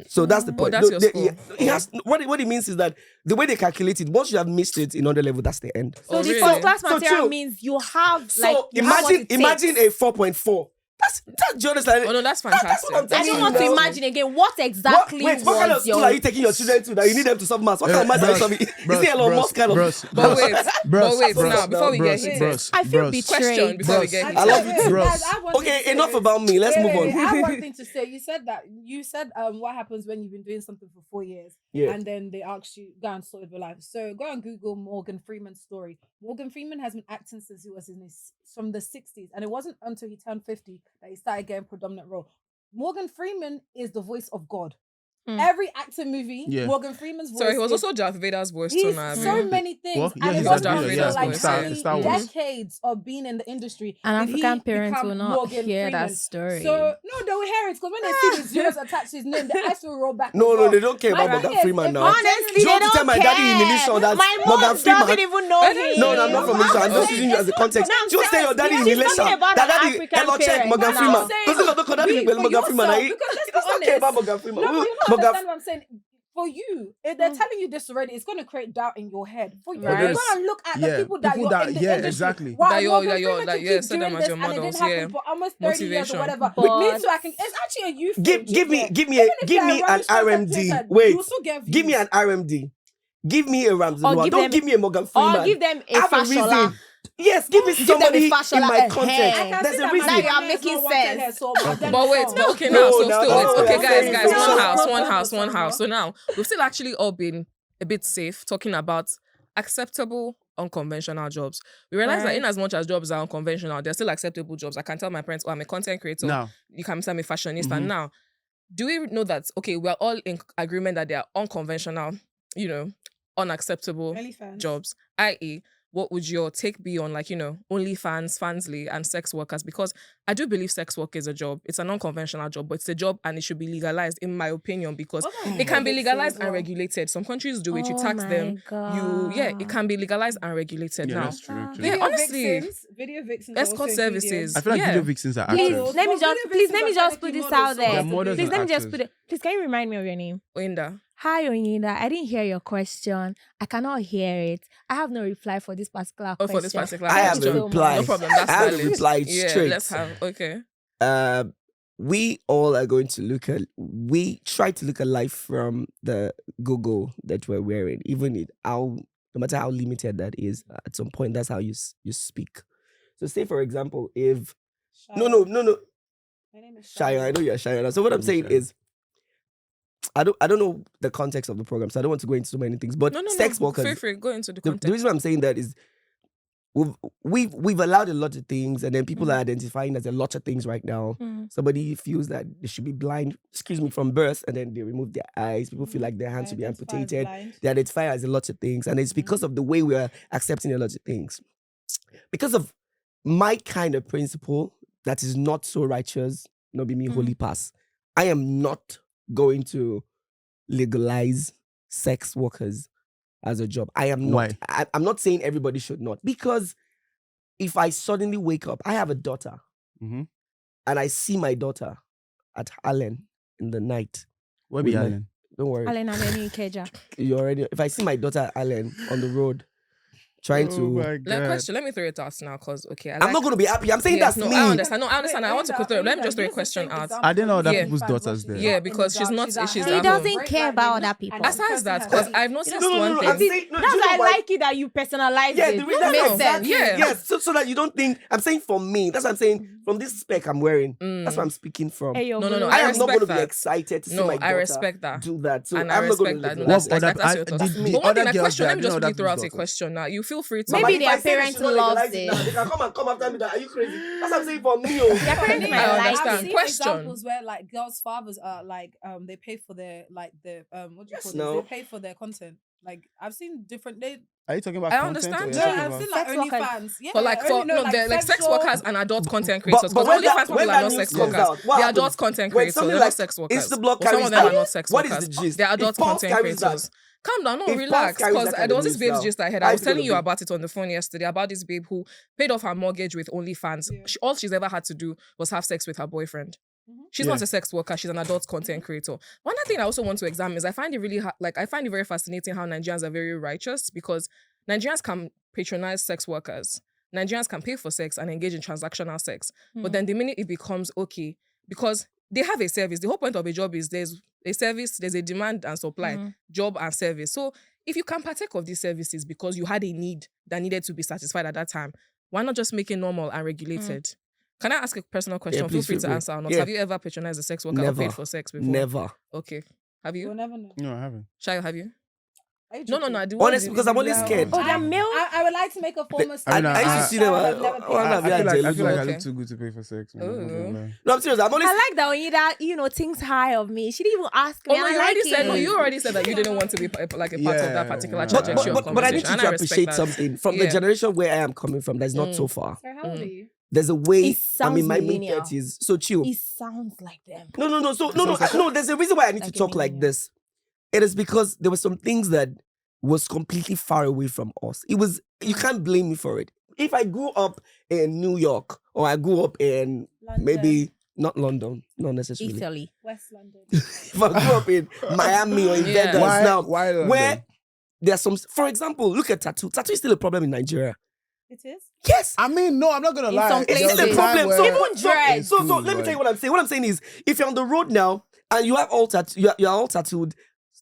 So that's the point. that's your score. It has, what it means is that the way they calculate it, once you have missed it in 100 level, that's the end. So the really? first class So material chill. means you have So like you have what it imagine takes. a 4.4. That's do you understand? Oh no, that's That's fantastic. what I'm I telling don't you want to now. imagine again what exactly What kind of was school your are you taking your children to that you need them to solve maths? What kind of maths are you solving? Is it Elon Musk kind of? But wait, now before we get heated, I feel betrayed. question before we get I heated. love you too. Guys, I have one thing Okay, to say. enough about me. Let's move I have on. one thing to say. You said what happens when you've been doing something for 4 years, Yeah. and then they ask you go and sort of your life. So go and Google Morgan Freeman's story. Morgan Freeman has been acting since he was from the 60s, and it wasn't until he turned 50 that he started getting predominant role. Morgan Freeman is the voice of God. Every acting movie, Yeah. Morgan Freeman's voice. Sorry, he was is- also Darth Vader's voice too He's now. so many things. What? Yeah, And it he's wasn't Darth until Vader's like voice, Star how many Wars. decades of being in the industry. An did he African parent become will not Morgan hear that Freeman. story. So no, they will hear it because when they see the zeros attached to his name, the eyes will roll back. No, as well. they don't care My about thing Morgan is, Freeman if now. I Honestly, Do you they want to tell don't my care. daddy in Illusion that My Morgan mom Freeman? doesn't even know him. No, I'm not from Illusion. I'm just using you as a context. No, I'm Just say your daddy in she's Illusion. talking about That an daddy, African hello, check parent Morgan now. Freeman. I'm saying, Doesn't know the daddy for Morgan Freeman. yourself, He because let's be does not honest. care about Morgan Freeman. No, but you don't Morgan understand what I'm saying. For you, if they're telling you this already, it's going to create doubt in your head. For you, Right. you're going to look at the people that you're in the industry. exactly. Wow, That you're- Morgan that you're- Freeman that can you keep set them doing as this your and it models, didn't happen yeah. for almost 30 years Motivation. or whatever. But- Me too, it's actually a youth Give thing. me Even if give me they're an rubbish content RMD. creators, Wait, you still get give me views. an RMD. Give me a Ramsey. Or Noah. give Don't them- give me a Morgan Freeman. Or give them a Have a fashola. reason. Yes, give me Give them somebody a in fashola. my context. I can There's see a that reason. Now you are my man making has not wanted sense. her, so I've done But it wait, wrong. but okay, No, now, so no, still no, wait. no, Okay, no, guys, no, one house. So now, we've still actually all been a bit safe talking about acceptable unconventional jobs. We realize that in as much as jobs are unconventional, they're still acceptable jobs. I can tell my parents, oh, I'm a content creator. Now, You can say I'm a fashionista. Now, do we know that, okay, we're all in agreement that they are unconventional, unacceptable OnlyFans. jobs, i.e., what would your take be on, like, OnlyFans, Fansly, and sex workers? Because I do believe sex work is a job. It's an unconventional job, but it's a job and it should be legalized, in my opinion, because it can be legalized and regulated. Some countries do it. You tax them. It can be legalized and regulated now. That's true. Yeah, honestly. Video vixens. Escort services. I feel like video vixens are actors. Let me just put this out there. They're models Please, and let me just actors. put it. Please, can you remind me of your name? Oyinda. Hi, Oyinda. I didn't hear your question. I cannot hear it. I have no reply for this particular question. For this particular I have question. a reply. No problem. That's I have a valid. reply Yeah, straight. let's have. Okay. We all are going to we try to look at life from the Google that we're wearing, no matter how limited that is. At some point, that's how you speak. So say, for example, if no, My name is Shia, I know you're Shia. So what I'm saying is, I don't know the context of the program, so I don't want to go into so many things. But sex workers, Feel free, go into the the context. reason why I'm saying that is we've allowed a lot of things, and then people are identifying as a lot of things right now. Somebody feels that they should be blind, from birth, and then they remove their eyes. People feel like their hands should be amputated. They identify as a lot of things, and it's because of the way we are accepting a lot of things. Because of my kind of principle that is not so righteous, not be me holy pass. I am not going to legalize sex workers as a job. I am not. I'm not saying everybody should not, because if I suddenly wake up, I have a daughter, and I see my daughter at Allen in the night. Where be Allen? Don't worry. Allen and any Ikeja. You already. If I see my daughter at Allen on the road, trying to. Let me throw it out now, because I'm not going to be happy. I'm saying that's me. I understand. No, I understand. I want to throw. Let me just throw a question out. I didn't know other people's daughters there. Yeah, because she's not. She's He at home. doesn't care about other people. Besides that, because I've noticed one I'm thing. saying, That's why I like it that you personalize it. Makes sense. Yeah. Yes, so that you don't think. I'm saying for me. That's what I'm saying. From this spec I'm wearing, that's what I'm speaking from. Hey, yo, No. I am not going to be that. excited to see No, my I daughter respect that. do that. So And I'm I not going respect to that. do No, that. that's your thought. the But one thing, other a girls question. there, Let me just I quickly didn't know throw out that a was question now. You feel free to. Maybe If their I say they parents should not loves legalize it. now, they can come after me. That are you crazy? That's what I'm saying for me. Oh. Their parents might I like understand. I've it. seen Question. examples where like girls' fathers are like they pay for their what do you call this? no. They pay for their content. Like I've seen different. Are you talking about I content? understand. Or No, you're Yeah. talking I've about- seen like Sex workers. OnlyFans. Yeah, They're like sex sexual- workers and adult content creators. But Because when OnlyFans people when are that not news sex comes workers. out, what They're happens? adult content When creators. So something they're like not sex workers. Instablog But some carries of them that, are not sex what is workers. the gist? They're adult If Pulse content carries that, creators. Calm down, no, If Pulse relax. carries Because that kind there of was this news babe's now, gist I had. how I is was it telling gonna you be? about it on the phone yesterday, about this babe who paid off her mortgage with OnlyFans. Yeah. All she's ever had to do was have sex with her boyfriend. She's Yeah. not a sex worker. She's an adult content creator. One other thing I also want to examine is I find it really I find it very fascinating how Nigerians are very righteous, because Nigerians can patronize sex workers. Nigerians can pay for sex and engage in transactional sex. But then the minute it becomes okay, because they have a service. The whole point of a job is there's a service, there's a demand and supply, job and service. So if you can partake of these services because you had a need that needed to be satisfied at that time, why not just make it normal and regulated? Can I ask a personal question? Feel please, free feel to free. answer or not. Yeah. Have you ever patronized a sex worker or Never. paid for sex before? Never. Okay. Have You'll you? never know. No, I haven't. Shayo, have you? Are you No. joking? I do. What Honestly, is- because I'm only scared. Oh, they're male. I would like to make a formal I statement. I used to see them. I have never paid I for feel sex. I feel like I Okay. look too good to pay for sex. Man. I'm not gonna Ooh. lie. No, I'm serious. I'm only. I like that Oyinda, thinks high of me. She didn't even ask me. Oh no, and you I already like said. it. No, you already said that you didn't want to be like a part of that particular Yeah. trajectory of But I need conversation. you And to I respect appreciate that. something from the Yeah. generation where I am coming from. That's not so far. Sorry, how old are you? There's a way. It sounds my millennial. mid-30s. So chill. It sounds like them. No. So no. There's a reason why I need to Like a talk like millennial. this. It is because there were some things that was completely far away from us. It was. You can't blame me for it. If I grew up in New York or I grew up in London. maybe not London, not necessarily. Italy. West London. If I grew up in Miami or in Yeah. Vegas Why? now, Why London? where there's some. For example, look at tattoo. Tattoo is still a problem in Nigeria. It is. Yes. I mean, no, I'm not gonna In lie. some It's places. still a problem. So, Even dread. so let me tell you what I'm saying. What I'm saying is, if you're on the road now and you have all tattoo, you're all tattooed,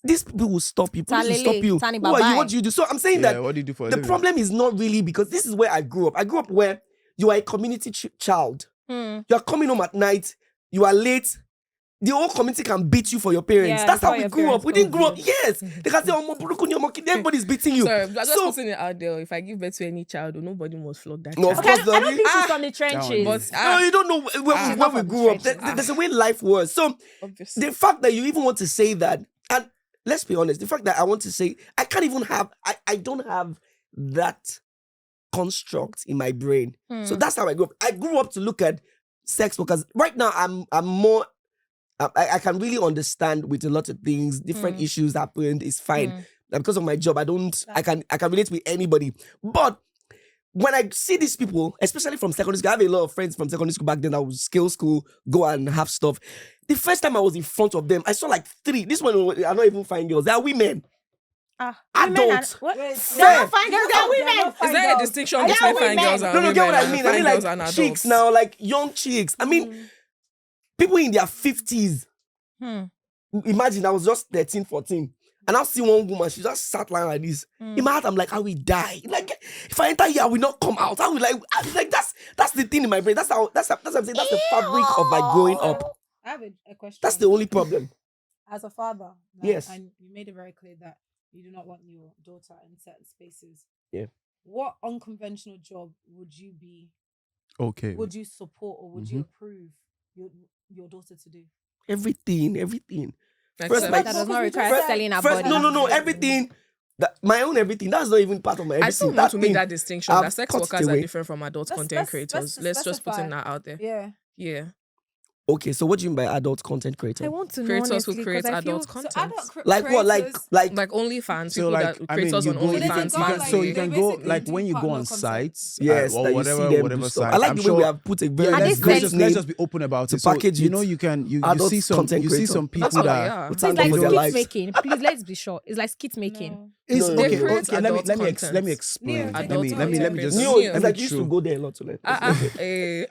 these people will stop you. Police will stop you. Tani Who are you? bye-bye. What do you do? So I'm saying Yeah, that what do you do for a the living? problem is not really because this is where I grew up. I grew up where you are a community child. You are coming home at night. You are late. The whole community can beat you for your parents. Yeah, That's how before we your grew up. parents We didn't go grow up. you. Yes, they can say, "Oh, everybody's beating you." Sorry, I'm just So- putting it out there. If I give birth to any child, nobody must flog that No, child. of Okay, course I not. don't think she's from the trenches. But No, you don't know where not we from the grew up. trenches. There's a way life was. So obviously. the fact that you even want to say that, and let's be honest, the fact that I want to say, I can't even have, I don't have that construct in my brain. So that's how I grew up. I grew up to look at sex workers. Right now, I'm more. I can really understand with a lot of things. Different issues happened. It's fine. And because of my job, I can relate with anybody. But when I see these people, especially from secondary school, I have a lot of friends from secondary school back then that would skill school, go and have stuff. The first time I was in front of them, I saw like 3. This one are not even fine girls. They are women. Adults. What? Wait, They're not fine girls. They're women. Is there a distinction between fine girls and No, women? get what I mean. I mean Fine girls like and adults. chicks now, like young chicks. I mean, people in their 50s. Imagine I was just 13, 14. And I see one woman, she just sat like this. In my heart, I'm like, I will die. Like, if I enter here, I will not come out. I will like that's the thing in my brain. That's what I'm saying. That's the fabric of my growing up. I have a question. That's the only problem. As a father, Yes. and you made it very clear that you do not want your daughter in certain spaces. Yeah. What unconventional job would you be? Okay. Would you support or would you approve your daughter to do? Everything. Like First, sex. like, That does not require First- selling our First, body. no, everything. My own everything. That's not even part of my everything. I still want That to make thing, that distinction I've that sex cut it workers are away. different from adult Let's- content let's- creators. let's Let's just put specify. that out there. Yeah. Yeah. Okay, so what do you mean by adult content creator? I want to know Creators who honestly, create 'cause I feel adult So content. adult Like what? Like Like OnlyFans, So people like, that I mean, creators you on go, OnlyFans. so you can go basically like do when you go partner on content. sites, Yes, or that you whatever, see them whatever do stuff. site. I like I'm the way sure, we have put a very Are they let's selling- let's just be open about to it. So, package you it. know, you Adult see some content creator. people That's how that they are. With So it's thank like God for their skit lives. making. Please, let's be sure. It's like skit making. No. it's No, okay. They create Okay, let me adult explain. Neo, Let take me it let me to let me it. just No, let it's me like you used to through. go there a lot to learn.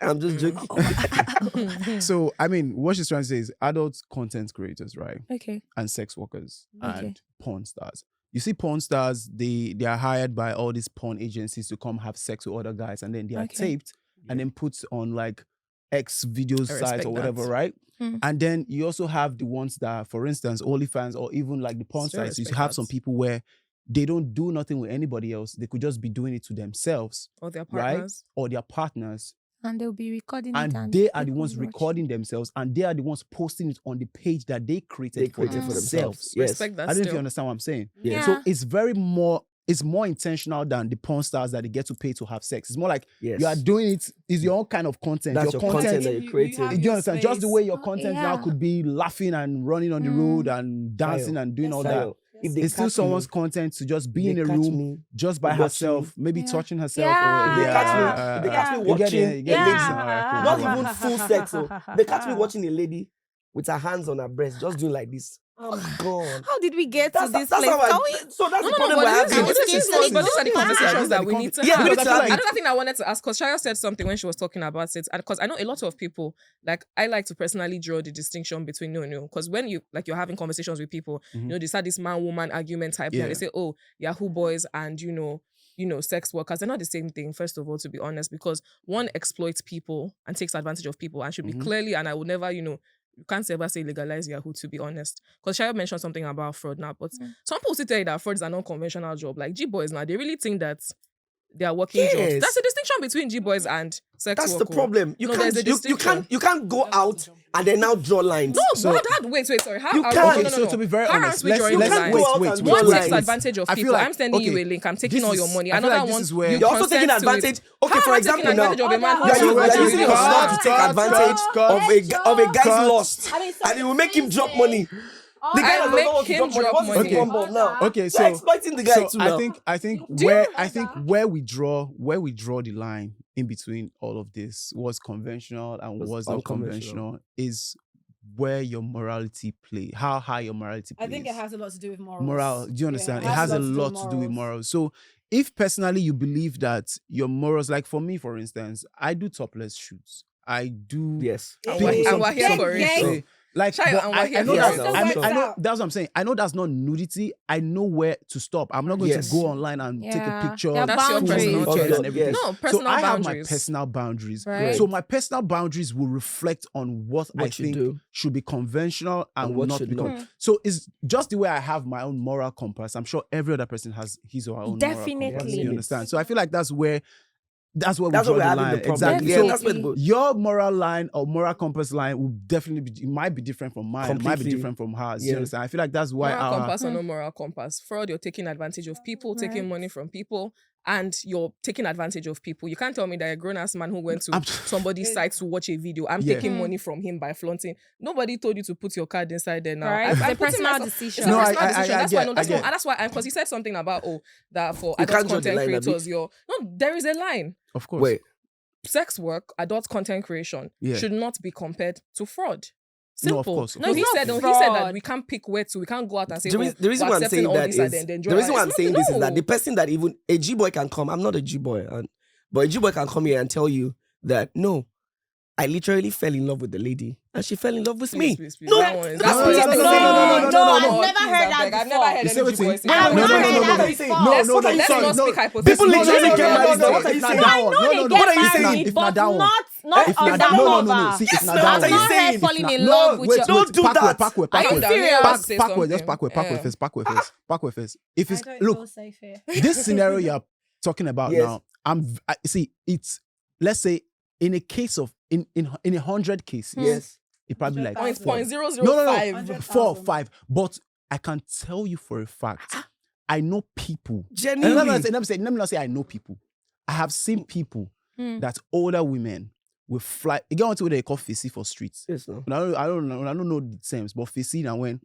I'm just joking. So I mean, what she's trying to say is adult content creators, right? Okay. And sex workers Okay. and porn stars. You see, porn stars, they are hired by all these porn agencies to come have sex with other guys, and then they are Okay. taped and then put on like X video I sites respect or whatever, that. right? Hmm. And then you also have the ones that, for instance, OnlyFans or even like the porn Still sites. You respect have that. some people where they don't do nothing with anybody else. They could just be doing it to themselves, Or their right? partners. Or their partners. And they'll be recording it. And they are the people ones watch. recording themselves, and they are the ones posting it on the page that they created, They created for themselves. Yes. Respect that I don't know if you still. understand what I'm saying. Yeah. So it's more intentional than the porn stars that they get to pay to have sex. It's more like Yes. you are doing it, it's your own kind of content. That's your content that You- you're you creating. have Do you your understand? Just the space. way your content now yeah. could be laughing and running on the road and dancing and doing Yes, all sir. that. Style. If they It's still catch someone's me, content to just be if in they a catch room me, just by watching- herself, maybe Yeah. touching herself. Yeah, If they catch me, yeah. if they catch me You get watching it, you get a it. lady, Alright, cool. not Go on. even full sex. So they catch me watching a lady with her hands on her breast, just doing like this. I'm gone. How did we get to this That's place? how I, Can we? so that's No, the problem but we're having. this is not- but these are the conversations that we need to Yeah, have. we need to have it. Another thing I wanted to ask, because Shaya said something when she was talking about it, because I know a lot of people, like, I like to personally draw the distinction between because when you're having conversations with people, they start this man-woman argument type thing, and they say, oh, Yahoo boys and, sex workers, they're not the same thing, first of all, to be honest, because one exploits people and takes advantage of people and should be clearly, and I would never, you can't ever say legalize Yahoo, to be honest. Because Shaya mentioned something about fraud now, but some people still tell you that fraud is an unconventional job. Like G-boys now, they really think that they are working jobs. Yes. That's the distinction between G-boys and sex That's work. the problem. You No, can't there's a you distinction. can't go out and then now draw lines. No, So- but wait, sorry. How You are can't. no, So to be very How honest, aren't we drawing let's- lines? go out and One draw takes lines. advantage of I feel people. like- I'm sending you okay, a link. I'm taking this all is- your money. I feel Another like this one, is where- you You're also taking consent to it. advantage. Okay, How for am I taking example, now advantage of a man who You're has you're money? using your slot to take Cut, advantage cut, of a guy's cut. lost, I mean, and it will make him drop money. The guy I does make not want to him drop money. drop What's money. the bumble now? Okay, You're so exploiting the guy so too now. I think Do you where know where we draw the line in between all of this, what's conventional and What's what's unconventional. unconventional, is where your morality play, how high your morality plays. I think it has a lot to do with morals. Moral, do you understand? Yeah, it has a lot to do with morals. So if personally you believe that your morals, like for me, for instance, I do topless shoots. I do. Yes. And people- we're some here people for it. say, like, Shia, but and we're I here know for that's, it. I know Out. that's what I'm saying. I know that's not nudity. I know where to stop. I'm not going Yes. to go online and take a Yeah. picture, There are That's your full personal naked choice. and everything. Yes. No, personal so I have my boundaries. personal boundaries. Right. So my personal boundaries will reflect on what I What you think do. should be conventional and And will what not should be. not. So it's just the way I have my own moral compass. I'm sure every other person has his or her own moral compass. Definitely. You understand? So I feel like that's where we That's draw what we're the having line. the problem. Exactly. Yeah, So that's what. your moral line or moral compass line will definitely be, it might be different from mine. It might be Completely. different from hers. Yeah. You understand? I feel like that's why Moral our compass or no moral compass. Fraud, you're taking advantage of people, taking money from people. and you're taking advantage of people. You can't tell me that a grown-ass man who went to somebody's site to watch a video, I'm taking money from him by flaunting. Nobody told you to put your card inside there now. Right. I'm It's a putting personal myself- decision. It's a No, personal I decision. get. That's why, because he said something about, that for You adult can't draw the content line, creators, no, there is a line. Of course. Wait. Sex work, adult content creation Yeah. should not be compared to fraud. No, Simple. of course. No, he It's said not that fraud. we can't pick where to. We can't go out and say, The reason why I'm saying that is the reason why I'm saying this is that the person that even a G boy can come. I'm not a G boy, but a G boy can come here and tell you that no, I literally fell in love with the lady and she fell in love with me. Please. No, That one is- that's that's what what I'm I'm saying. I've never heard that I've before. never heard You say any what G-boy you- say I've that. never heard no, that no, before. no, Let's what are you not saying? speak hypothetically. People literally Let's get not married now. speak What are you saying? I know they What get are you saying? married, If but not that one. not If on not that that- no, cover. see, if not Yes, that I've what are you one. not saying? heard falling in No, love with your... don't do that. Are you serious? Pack with first. If it's look, safe here. this scenario you're talking about Yes. now, it's let's say in a case of in 100 cases, Yes. it probably like Oh, it's four. 0.005. No, 4 or 100,000. 5. But I can tell you for a fact, I know people. And Genuinely. let me not say I know people. I have seen people that older women will fly. You get on to what they call fisi for streets. Yes, no. I don't know the terms, but fisi and when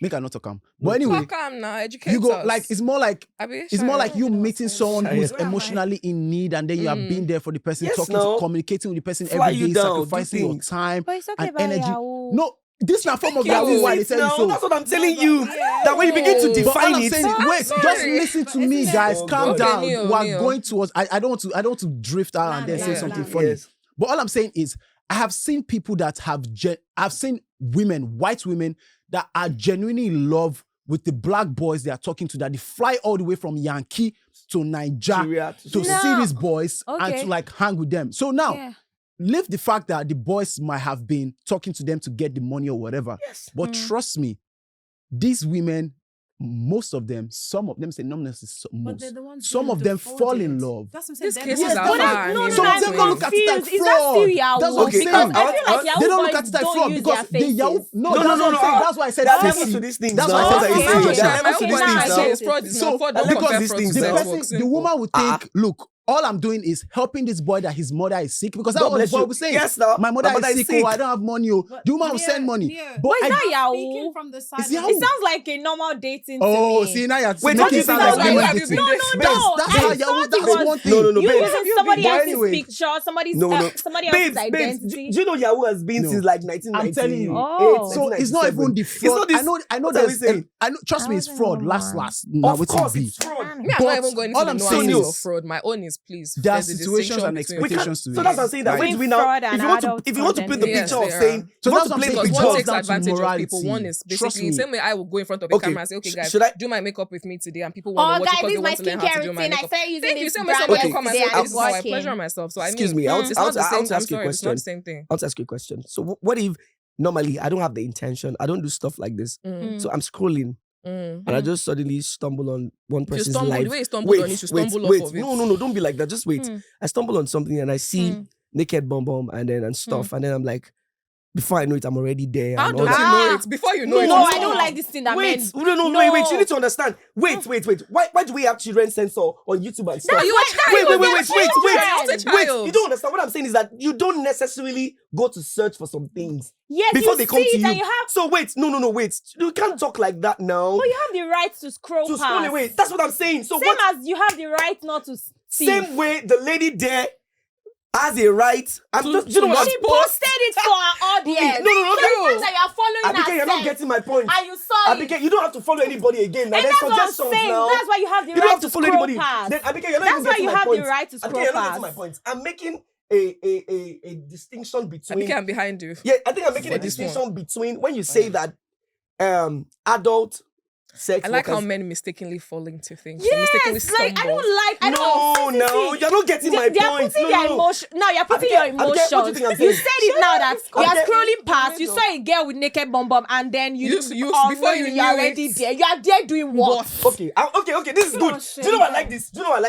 make I not talk am. But anyway, Fuck 'em now, educate you go us. like it's more like Abi, it's more Shia. like you meeting someone who's Shia. emotionally in need, and then you have been there for the person, Yes, talking, no. communicating with the person Fly every you day, down, do sacrificing your things. time But it's okay and about energy. Yahoo. No, this is not form of you. Yahoo. Why they tell you No, so? that's what I'm telling you. Yeah. That when you begin to But But all define I'm it, saying, wait, sorry. just listen to me, guys. Oh, Calm God. down. Okay, Neo, We're Neo. going towards. I don't want to drift out and then say yeah, something yeah. funny. Yes. But all I'm saying is, I have seen people that I've seen women, white women, that are genuinely in love with the black boys they are talking to, that they fly all the way from Yankee to Nigeria Nigeria to No. see these boys and Okay. to like hang with them. So now, Yeah. leave the fact that the boys might have been talking to them to get the money or whatever. Yes. But trust me, these women, most of them, some of them say no, But they're the ones some doing of the them fall in frauded. love. That's what I'm saying. These They're cases the are ones- far. No, anyway. Some I'm of them don't look at it like confused. Is that fraud. still Yahoo? That's what I'm Okay, Because saying. I feel like Yahoo They don't look boys at it like don't fraud use because their they Yahoo. faces. No, No, that's no, what I'm no, saying. no. That's why I said There are fizzy. levels to these things. That's now. why I What said are you fizzy. saying? There There are are levels to levels these to things things now. now. It's fraud. It's So, not fraud. Don't because compare these fraud things to the now. sex person, work. the woman would think, look, all I'm doing is helping this boy that his mother is sick, because that's God what the bless boy you. was saying. Yes, now. My mother is sick. Oh, I don't have money. Oh, But the woman will Leo- send money. Leo, But But is I, that Yahoo? Speaking from the side It's of Yahoo. It sounds like a normal dating to oh, me. see now you're Wait, making what it is sound that? like Why women have you dating. been No, this? no, no. That's I how thought Yahoo. it That's was- one thing. No, no, no, You babes. using somebody But else's anyway. picture, somebody No, no. else's Babes, identity. do you know Yahoo has been No. since like 1990? I'm telling you. Oh. So it's not even the fraud. It's not this. I know What are we there's. saying? I know. Trust I me, it's wasn't fraud. the Last. one. Now Of it course, be. it's fraud. Me, I'm But not even going all into I'm the saying nuances is of fraud. My own is, please. there are there's a situations distinction and between- expectations to it. So that's what I'm saying. That Like, when we Between now, fraud if and you want to, adult if you want to paint the content. picture of Yes, saying, So you want that's to what I'm play saying. the Because It one boils takes down to advantage of people. morality. One is Trust basically me. same way I will go in front of a Okay, camera and say, okay, guys, should I- do my makeup with me today, and people Oh, want to watch guys, it because this they is my want to learn how to skincare do my routine. I makeup. started using Thank you. this Same way brand somebody Okay. will come and yesterday say, okay, and this it's is how I working. pleasure myself. So I mean, Excuse me, I'll it's not the ask same. you a I'm sorry, it's not question. the same thing. I'll ask you a question. So what if normally I don't have the intention, I don't do stuff like this. Mm. So I'm scrolling and I just suddenly stumble on one If you person's stumble, life. the way you stumbled on it, you stumble off of it. No, don't be like that. Just wait. Mm. I stumble on something and I see naked bum and stuff, and then I'm like, before I know it, I'm already there. How and don't all you that. know it? Before you know No, it, No, you I know don't it. like this thing that Wait, men. wait. You need to understand. Wait. Why do we have children censor on YouTube and stuff? Are you a child? Wait. You're a child. Wait, you don't understand. What I'm saying is that you don't necessarily go to search for some things Yes, before you they come see to it you. and you have, So wait, no, wait. You can't talk like that now. but you have the right to scroll To past. scroll away. That's what I'm saying. So Same what? as you have the right not to see. Same way the lady there has a right. I'm To- just. You know to what? She posted it for our audience. No. Sometimes that you are following Abike, you're not herself, getting my point. and you saw it. Abike, you don't have to follow anybody again. Now And there's that's what I'm suggestions saying. now. That's why you have the You don't right have to follow scroll anybody. past. Then Abike, you're not That's even why getting you my have point. the right to Abike, scroll you're not past. getting my point. I'm making a distinction I between. think I'm behind you. Yeah, I think I'm making For a this distinction between when you say that adult sex I like how workers. men mistakenly fall into things. Yes, Mistakenly like I stumble. don't like. I No, don't. no, you're not getting my They are point. putting No, their no. emotion. No, you're putting Abike, your Abike, what do you emotions. think I'm You saying? said it now that you are Abike, scrolling past. You saw a girl with naked bum and then you before you you're knew already it. there. You are there doing what? Okay, okay. This is good. Do you know what I like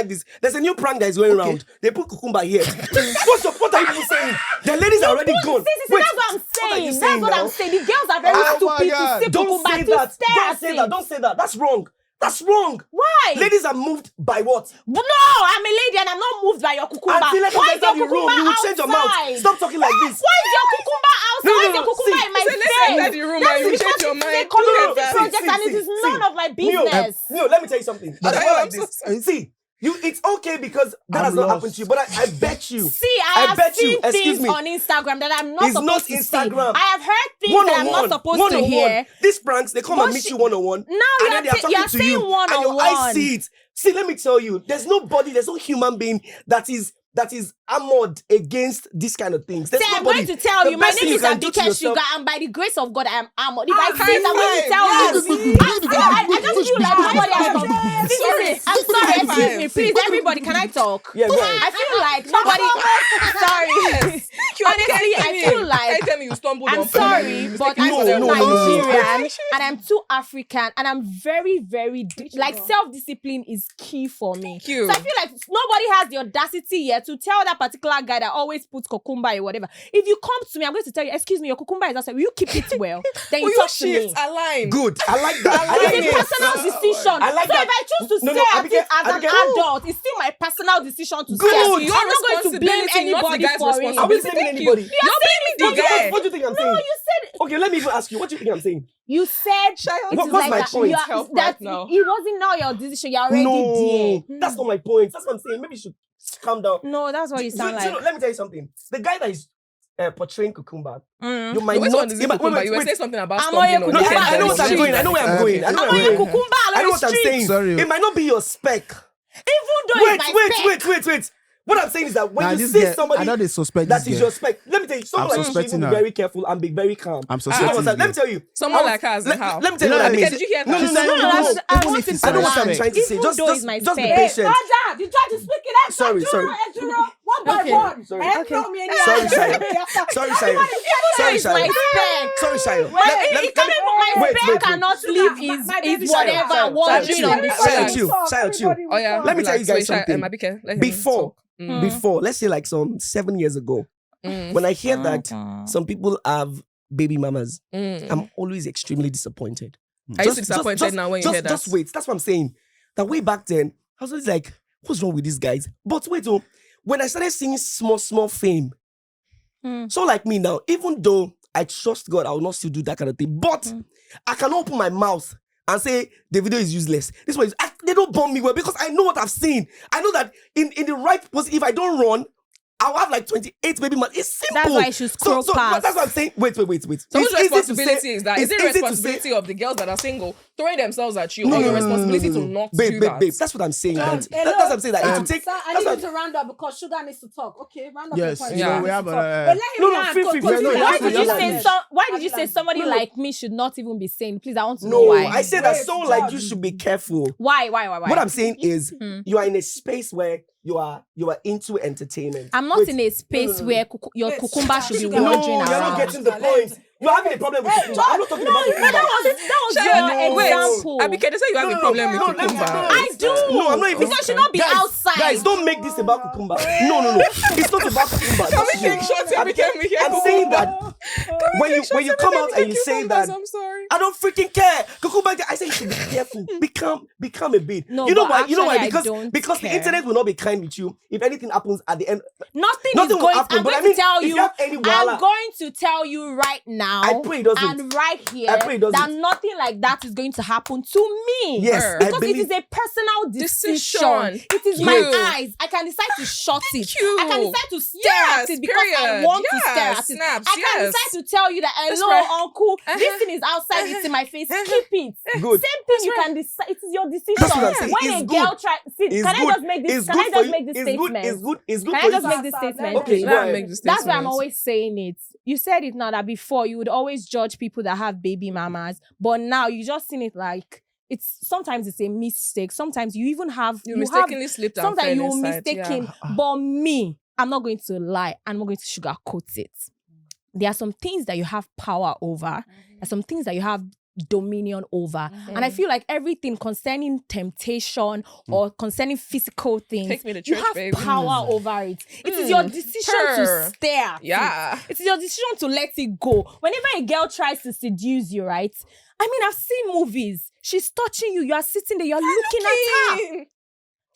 this? There's a new prank that is going around. They put cucumber here. What are you people saying? The ladies are already gone. See, Wait, that's what I'm what are you saying. That's what now? I'm saying. The girls are very Oh stupid my God. to see Don't cucumber say to that. stare at it. Don't say that. That's wrong. That's wrong. Why? Ladies are moved by what? No, I'm a lady and I'm not moved by your cucumber. Until let Why me is your enter the room, cucumber you will change your mouth. outside? Stop talking like this. Why is your cucumber outside? Why is your cucumber in my So let's face? enter the room and you Because change your it's mind. a community Look at that. project and it is none of my business. No, let me tell you something. But As I well am like so this. sorry. See, it's okay because that I'm has not lost. happened to you, but I bet you. See, I have bet seen you, excuse things me. on Instagram that I'm not It's supposed not to Instagram. see. I have heard things that I'm not supposed to hear. These pranks, they come and But meet she- you one-on-one. Now and then they are you're talking to saying you. And your one-on-one. eyes see it. See, let me tell you, there's no human being that is armored against these kind of things. There's Say, I'm nobody. going to tell The you, my best thing name is can do to Abike yourself- Shugaa, and by the grace of God, I am armored. If I high see it, I'm going to five. tell Yes. you. I just feel like nobody has talked. Sorry. I'm sorry, High excuse five. me, please, everybody, can I talk? Yeah, go ahead. I feel like nobody. Sorry. Honestly, I feel like. Tell me you stumbled I'm on sorry, but I'm No, too no, no, no. Nigerian and I'm too African and I'm very, very like self-discipline is key for me. Cute. So I feel like nobody has the audacity yet to tell that particular guy that always puts cucumber or whatever. If you come to me, I'm going to tell you, excuse me, your cucumber is outside. Will you keep it well? Then you Will talk you to me. shift align? Good. I like that. I like It's a it. personal decision. I like so that. if I choose to No, stay no, at Abike, it as an Abike. adult, it's still my personal decision to Good. stay at it. Your I'm not going to blame responsibility, not the anybody guy's for it. responsibility. Are we blaming Thank anybody? you. You're blaming the guy. What do you think I'm No, saying? you said Okay, let me even ask you. What do you think I'm saying? you said it What- is what's like my that. point? You are- Help that right now. it wasn't now your decision. You're already No, there. that's not my point. That's what I'm saying. Maybe you should calm down. No, that's what you Do- sound do you know- like. let me tell you something. The guy that is portraying cucumber, you might Which not. one is it? wait, Cucumber? You were wait. saying something about I'm stumbling on on your the No, cucumber. I know what I'm going. I know where I'm going. I know I'm where on I'm your going. cucumber I know what I'm street. saying. Sorry. It might not be your spec. Even though it's my spec. Wait. What I'm saying is that when Nah, you this see girl- somebody I know they suspect that this is girl. your spec, let me tell you, someone I'm like you should even suspecting be her. very careful and be very calm. I'm You know suspecting what I'm saying? Let me this tell you. Someone I like us, let, how? let me tell you You know what I that mean. Did you hear No, that? no, no, no, No, no. I even want if him it's to I know what I'm land. trying to say. Even Just though it's my be spec. patient. Raja, you try to speak it out. Sorry. One by Okay. one. Sorry. And Okay. throw me in Sorry, the Shayo. Sorry, Shayo. Sorry, It's my Shayo. spec. Sorry, Shayo. My spec cannot leave is whatever Shayo, wandering Shayo, on the Shayo, street. chill. Oh yeah. Let me tell you guys Wait, something. Abike, let him Before, talk. before, let's say like some 7 years ago, when I hear that some people have baby mamas, I'm always extremely disappointed. Are you still disappointed now when you hear that? Just wait. That's what I'm saying. That way back then, I was always like, what's wrong with these guys? But wait, when I started seeing small fame, so like me now, even though I trust God, I will not still do that kind of thing. But I can open my mouth and say the video is useless. This one is they don't bomb me well because I know what I've seen. I know that in the right position, if I don't run, I'll have like 28 baby man. It's simple. That's why I should scroll past. That's what I'm saying. Wait. So whose It's easy to responsibility say- is that? it's Is it easy to responsibility say- of the girls that are single throwing themselves at you, No, or your no, responsibility to no. not Babe, do babe, that? babe. That's what I'm saying. That's hello? what I'm saying. That it will take. Sir, I that's need what- you to round up because Sugar needs to talk. Okay, round up Yes, your point. yeah, Sugar we needs have to a- talk. But let him No, land, feel go- free. go- No, go- Why go- did you go- say go- so? Why did you go- say somebody No. like me should not even be sane? Please, I want to know No, why. I said that Wait, someone like you George. should be careful. Why? What I'm saying is, you are in a space where you are into entertainment. I'm not Wait, in a space no. where your Wait, cucumber should be Sugar. No, wandering you're around. not getting the point. You're having a problem with cucumber. I'm not talking about cucumber. That was Shut your up. example. Wait, Abike, they say you have a problem with let me- cucumber. I do. No, I'm not even. Because she not be outside. Guys, don't make this about cucumber. No. It's not about cucumber. Can we Just you. take shots every Abike, time we hear I'm saying that when you come out and you say that, I'm sorry. I don't freaking care. Cucumber, I say you should be careful. Become a bit. No, you know but why? You know why? actually, I don't Because the care. internet will not be kind with you. If anything happens at the end, Nothing Nothing is will going. happen, I'm but going I mean, to tell if you. you have any I'm wahala- going to tell you right now. I pray it doesn't. And right here, I pray it doesn't. that nothing like that is going to happen to me. Yes, Her. I Because it believe. is a personal decision. Decision. It is You. my eyes. I can decide to shut it. you. I can decide to stare Yes, at it because I period. want to Yes, stare at it. snaps, I can yes. decide to tell you that hello, right. uncle, Uh-huh. this thing is outside. It's in my face. Keep it. Good. Same thing. You can decide. It is your decision. That's what I'm saying. When It's a good. girl try, see, It's can I good. just make this? It's Can good I for just you. make this It's good. statement? It's good Can for I just you. make this statement? Okay, Let go her ahead. make the That's why I'm statement. always saying it. You said it now that before you would always judge people that have baby mamas, but now you just seen it like sometimes it's a mistake. Sometimes you even have You mistakenly slipped and sometimes fell you inside. mistaken. Yeah. But me, I'm not going to lie. I'm not going to sugarcoat it. There are some things that you have power over. There are some things that you have dominion over. And I feel like everything concerning temptation or concerning physical things, Take me to you church, have baby. power over it. It is your decision to stare at Yeah. it. It is your decision to let it go. Whenever a girl tries to seduce you, right? I mean, I've seen movies. She's touching you. You are sitting there. You're looking at her.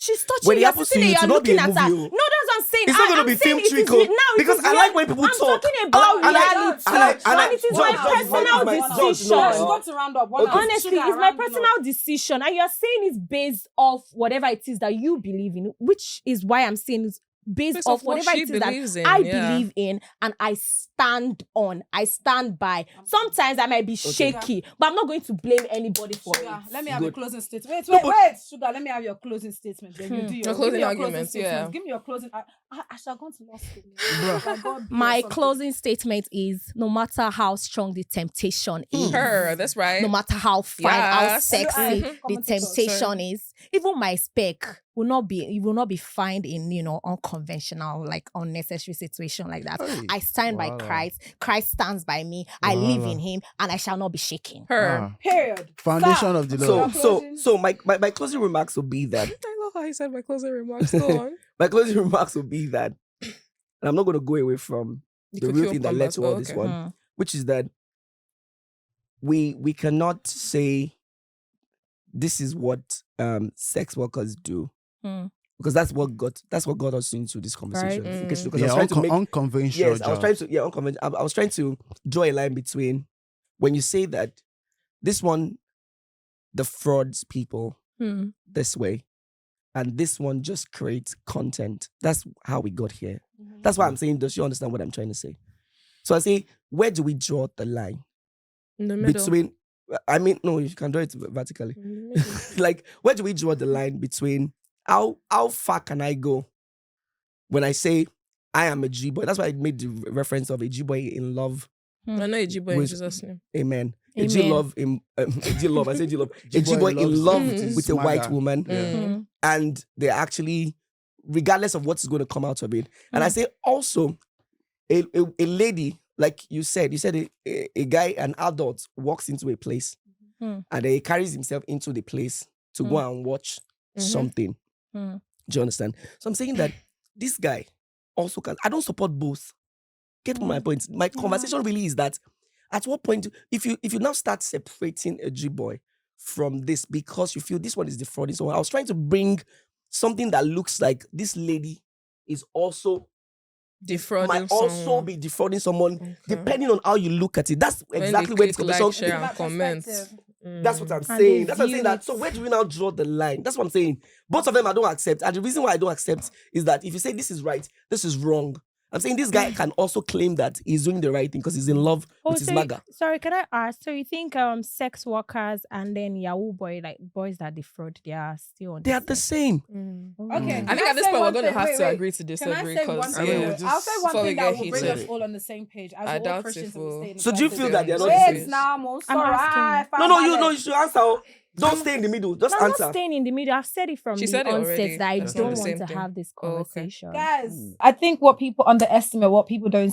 She's touching When it you. You're happens sitting to you, there. to You're not be a looking at her. movie, No, that's what I'm saying. It's not going to be film trick. Because I like when people I'm talk. talking about reality. And it is my personal decision. She's got to round up. Honestly, it's my personal decision. And you're saying it's based off whatever it is that you believe in, which is why I'm saying it's based off whatever it is that I believe in and I stand on. I stand by. Sometimes I might be shaky, but I'm not going to blame anybody for it. Let me have your closing statement. Wait, Shugaa, let me have your closing statement. Then you do your closing arguments. Give me your closing. I shall go to law school. My closing statement is: no matter how strong the temptation is, That's right. no matter how fine, how sexy the temptation is, even my spec will not be found in unconventional, like unnecessary situation like that. Hey. I stand by Christ. Christ stands by me. I live in Him, and I shall not be shaken. Period. Foundation of the Lord. So my closing remarks will be that. I love how he said my closing remarks. Go on. My closing remarks will be that, and I'm not going to go away from the real thing that led to all this one, which is that we cannot say this is what sex workers do, because that's what got us into this conversation. Right. Because I was trying to make unconventional. yes, I was trying to draw a line between when you say that this one defrauds people this way, and this one just creates content. That's how we got here. That's why I'm saying, does she understand what I'm trying to say? So I say, where do we draw the line? In the middle. Between, I mean, no, you can draw it vertically. Like, where do we draw the line between how far can I go when I say I am a G-boy? That's why I made the reference of a G-boy in love. I know a G-boy in Jesus' name. Amen. A G-love in G-love. I say G-love. A G-boy in love with a white woman. And they're actually, regardless of what's going to come out of it. And I say also, a lady, like you said a guy, an adult walks into a place and he carries himself into the place to go and watch something. Do you understand? So I'm saying that this guy also can. I don't support both. Get my point. My conversation really is that at what point, if you now start separating a G-boy from this because you feel this one is defrauding someone, I was trying to bring something that looks like this lady is also be defrauding someone, depending on how you look at it. That's exactly where this conversation. Like, share, and comment. That's what I'm saying. That's what I'm saying. That so where do we now draw the line? That's what I'm saying. Both of them I don't accept, and the reason why I don't accept is that if you say this is right, this is wrong. I'm saying this guy can also claim that he's doing the right thing because he's in love with his maga. Sorry, can I ask? So you think sex workers and then Yahoo boy, like boys that defraud, they are still on? They are the same. Okay. I think at this point we're going to have to agree to disagree because I'll say one thing that will bring us all on the same page. I doubt it. So do you feel that they're not? Wait, now I'm sorry. No, you should answer. Don't stay in the middle. Just answer. I'm not staying in the middle. I've said it from the onset that I don't want to have this conversation. Guys, I think what people underestimate, what people don't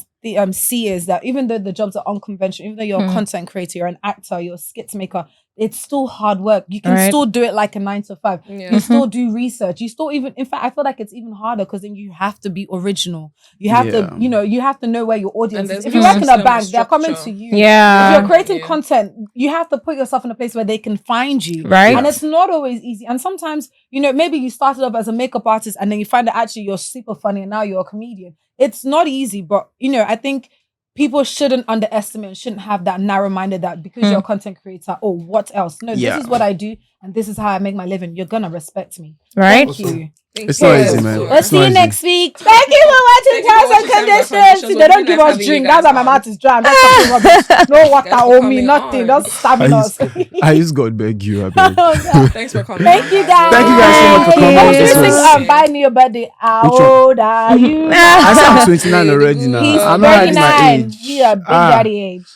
see is that even though the jobs are unconventional, even though you're a content creator, you're an actor, you're a skit maker, it's still hard work. You can still do it like a 9 to 5. Yeah. You still do research. You still in fact, I feel like it's even harder because then you have to be original. You have to, you have to know where your audience is. If you work in a bank, they're coming to you. Yeah. If you're creating content, you have to put yourself in a place where they can find you. Right. And it's not always easy. And sometimes, maybe you started off as a makeup artist and then you find that actually you're super funny and now you're a comedian. It's not easy, but, I think people shouldn't underestimate and shouldn't have that narrow-minded that because you're a content creator, what else? No, this is what I do and this is how I make my living. You're gonna respect me. Right? Thank you. It's not easy, man. Let's see you next week. Thank you for watching Terms and Conditions. They don't give us drink. That's why my mouth is dry. That's rubbish. No water on me, nothing. Just stabbing us. I just God beg you. I beg. Thanks for coming. Thank you guys. Thank you guys so much for coming. Sing Buy Me Your Birthday. How old are you? I said I'm 29 already now. He's I'm not hiding my 39. age. He a big daddy age.